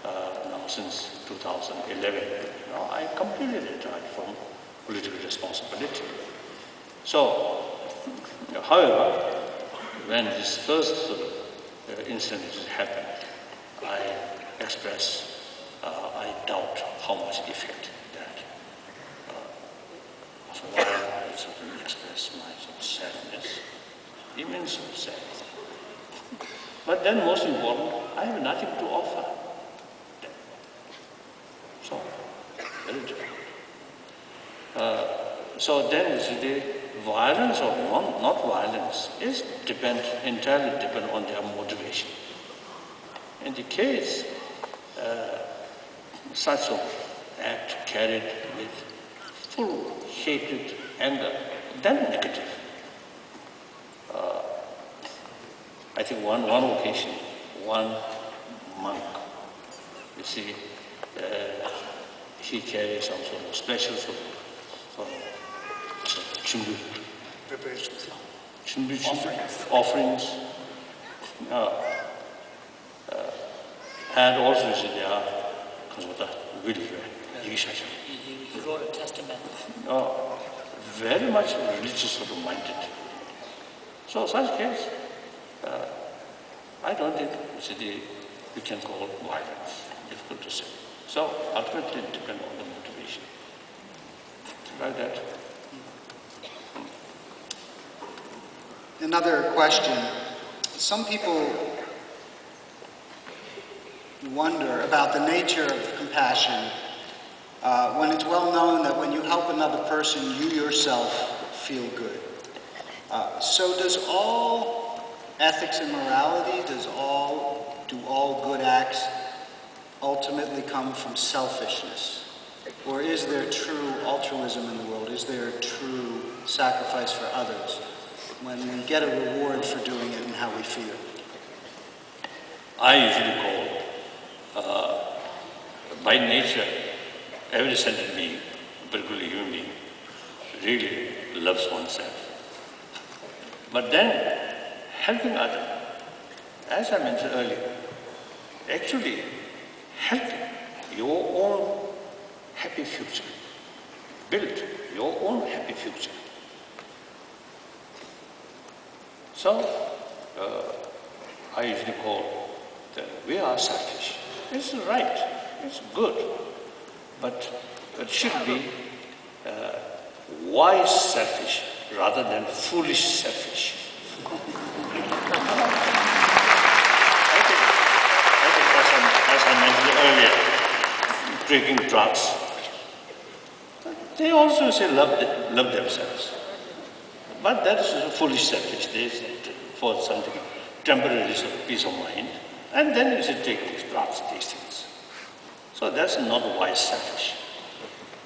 now since 2011. Now I completely retired from political responsibility. So, however, when this first incident happened, I expressed, I doubt how much effect that. So while I sort of express my sort of sadness, immense sadness. But then most important, I have nothing to offer them. So, very difficult. So then the violence or not violence is entirely depend on their motivation. In the case, such an act carried with full hatred, anger, then negative. I think one occasion, one monk, you see, he carried some sort of special sort of chimbu, Preparations. offerings. And also you see there are really He wrote a testament. very much religious sort of minded. So such case, I don't think we can call violence. Difficult to say. So ultimately it depends on the motivation. Like that. Another question. Some people wonder about the nature of compassion when it's well known that when you help another person, you yourself feel good. So does all ethics and morality, do all good acts ultimately come from selfishness? Or is there true altruism in the world? Is there true sacrifice for others when we get a reward for doing it and how we feel? I usually call, by nature, every sentient being, particularly human being, really loves oneself. But then, helping others, as I mentioned earlier, actually helping your own happy future, build your own happy future. So, I usually call that we are selfish. It's right, it's good, but it should be wise selfish rather than foolish selfish. I think as I mentioned earlier, drinking drugs, they also say love themselves. But that is foolish selfish. They say for something temporary peace of mind, and then you should take these drugs, these things. So that's not wise selfish.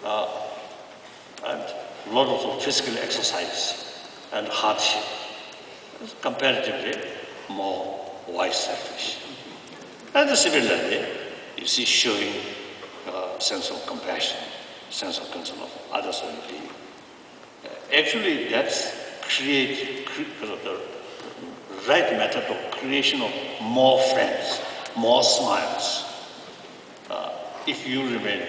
And a lot of physical exercise and hardship is comparatively more wise selfish. And similarly, you see showing sense of compassion, sense of concern of others and being. Actually, that's the right method of creation of more friends, more smiles. If you remain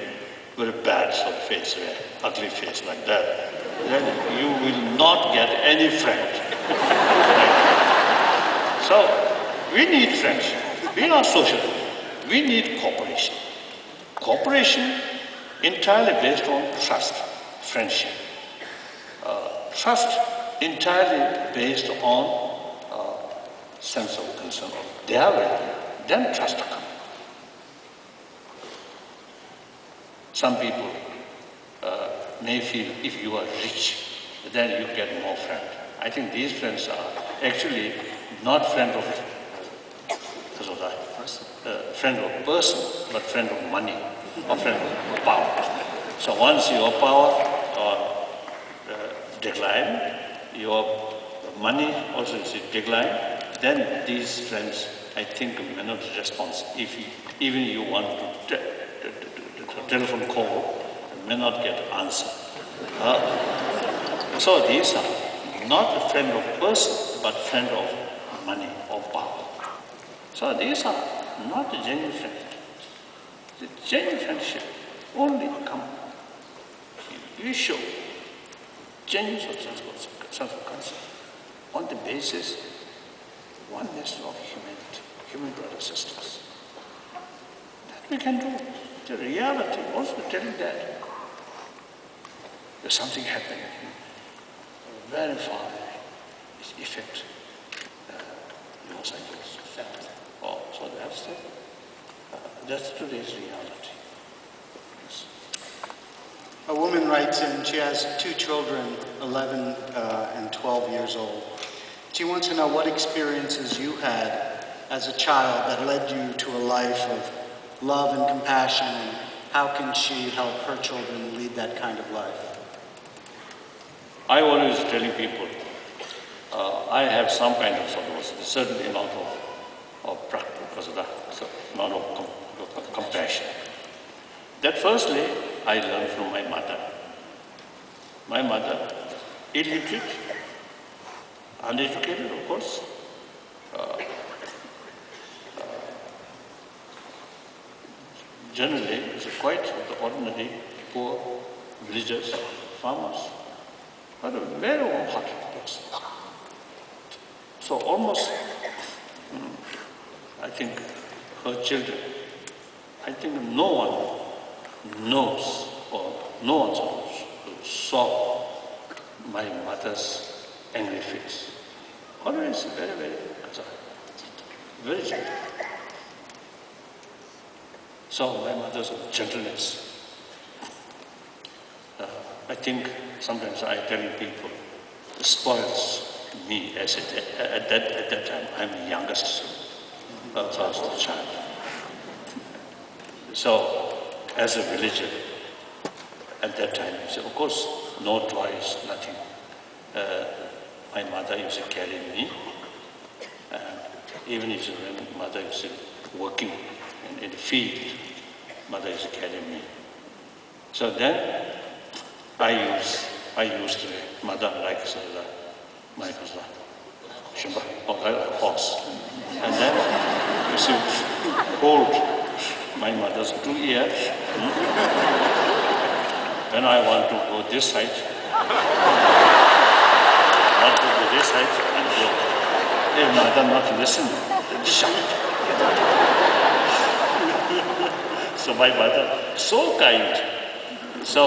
very bad sort of face, ugly face like that, then you will not get any friend. So we need friendship. We are social. We need cooperation. Cooperation entirely based on trust, friendship. Trust entirely based on sense of concern of their well-being. Then trust comes. Some people may feel if you are rich, then you get more friends. I think these friends are actually not friend of person, but friend of money or friend of power. So once your power decline, your money also decline, then these friends, I think, may not respond. Even you want to telephone call, may not get answer. So these are not a friend of person, but friend of money or power. So these are not a genuine friendship. The genuine friendship only come. You show genuine sense of concern on the basis oneness of humanity, human brothers and sisters. That we can do. The reality also telling that there's something happening. verify its effect. Neurocycles felt. Oh, so that's today's reality. Yes. A woman writes in, she has 2 children, 11 and 12 years old. She wants to know what experiences you had as a child that led you to a life of love and compassion, and how can she help her children lead that kind of life? I always telling people, I have some kind of a certain amount of practice, amount of compassion. That firstly, I learned from my mother. My mother, illiterate, uneducated, of course. Generally, it's quite the ordinary, poor villagers, farmers, but a very warm-hearted person. So almost, I think, her children, I think no one knows or no one saw my mother's angry face. Always very, very gentle. So my mother's gentleness. I think sometimes I tell people, spoils me as at that time I'm the youngest first child. So as a villager, at that time, of course, no toys, nothing. My mother used to carry me, and even if when mother used to working in the field, mother used to carry me. So then I used mother like my husband, Shimba, or like a horse. And then you see, hold my mother's 2 ears. When I want to go this side, and go. If mother not listen, then shout. So my mother, so kind. So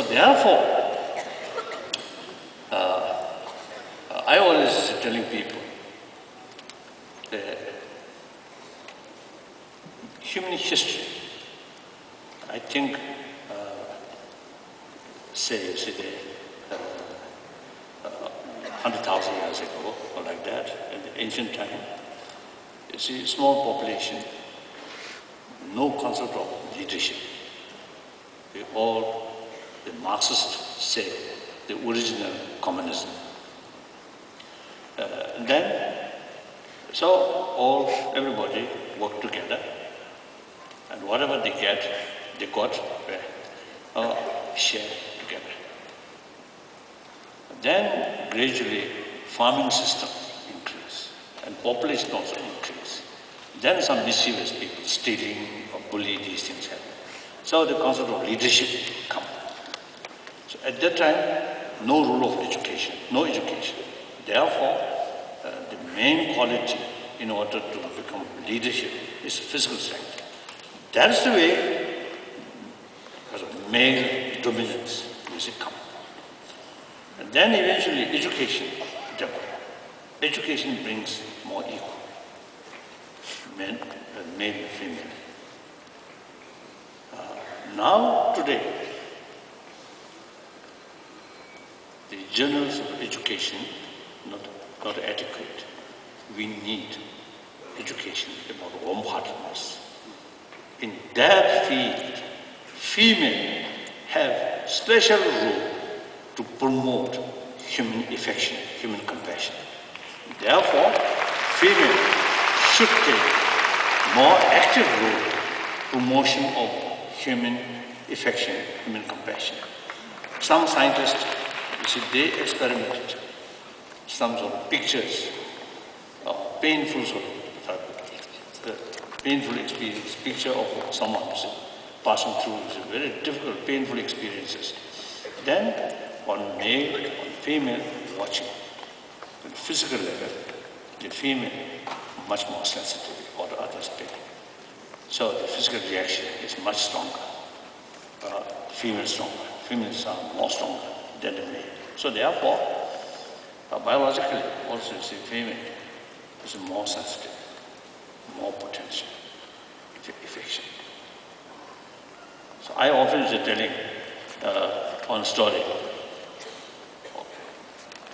therefore, I always telling people, human history, I think, say 100,000 years ago, or like that, in the ancient time, you see, small population, no concept of leadership. The Marxists say, the original communism. Everybody work together, and whatever they get, they got share together. Then gradually farming system increase and population also increase. Then some mischievous people stealing or bullying, these things happen. So the concept of leadership come. So at that time, no rule of education, no education. Therefore, the main quality in order to become leadership is physical strength. That's the way, because of male dominance, music come. And then eventually education develops. Education brings more equal, male and female. Now, today, the journals of education not adequate. We need education about warm-heartedness. In that field, female have special role to promote human affection, human compassion. Therefore, female should take more active role promotion of human affection, human compassion. Some scientists, you see, they experimented some sort of pictures, painful experience, picture of someone passing through very difficult, painful experiences. Then on male, on female, watching. At the physical level, the female much more sensitive or the other aspect. So the physical reaction is much stronger. Female stronger. Females are more stronger. than the male. So therefore, biologically, also you see female is more sensitive, more potential, affection. So I often is telling one story.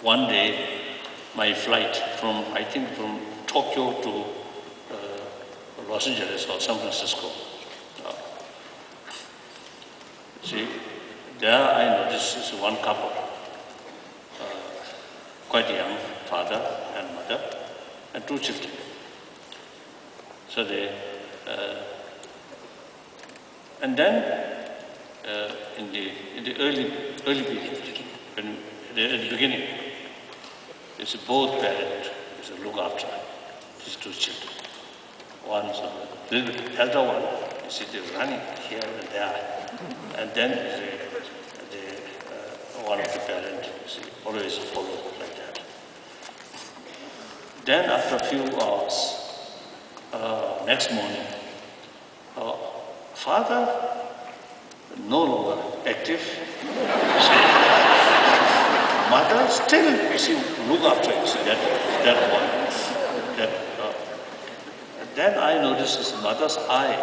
One day, my flight from, I think from Tokyo to Los Angeles or San Francisco. See, there I noticed is one couple, quite young, father and mother, and 2 children. So they, and then in the early period, when at the beginning, it's both parents look after these 2 children. One is a little bit elder one, you see they're running here and there, and then one of the parents always follow like that. Then after a few hours, next morning, father no longer active. Mother still look after that one. Then I noticed his mother's eye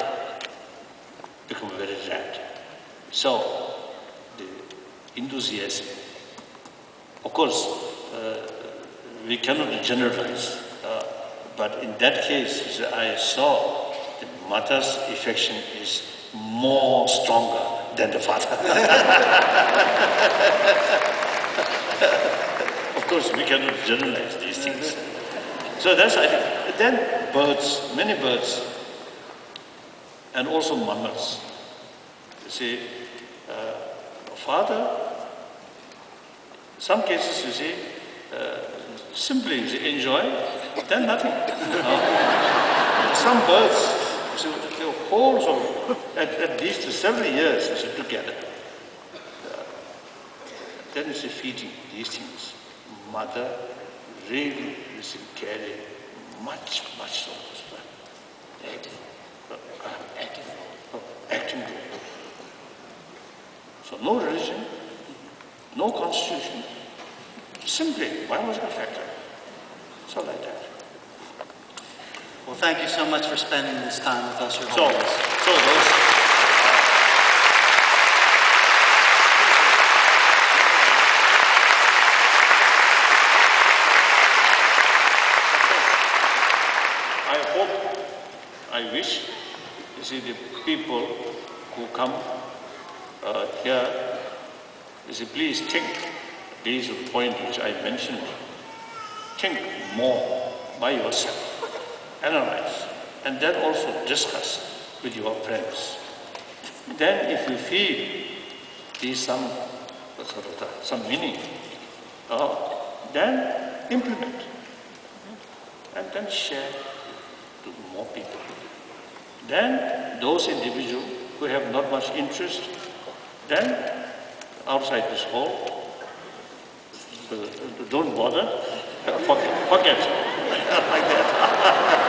become very red. So the enthusiasm, of course, we cannot generalize, but in that case, I saw the mother's affection is more stronger than the father. Of course, we cannot generalize these things. So that's, I think, then birds, many birds, and also mammals. You see, father, some cases, you see, simply enjoy, then nothing. Some birds, the whole of at least several years together. Then you see feeding these things. Mother really carry much so. Acting role. So no religion, no constitution, simply biological factor. So like that. Well, thank you so much for spending this time with us, Your So Holiness. I wish, you see, the people who come here, you see, please think, this is the point which I mentioned, think more by yourself, analyze, and then also discuss with your friends. Then if you feel there is some meaning, then implement, and then share to more people. Then those individuals who have not much interest, then outside this hall, don't bother, forget like that.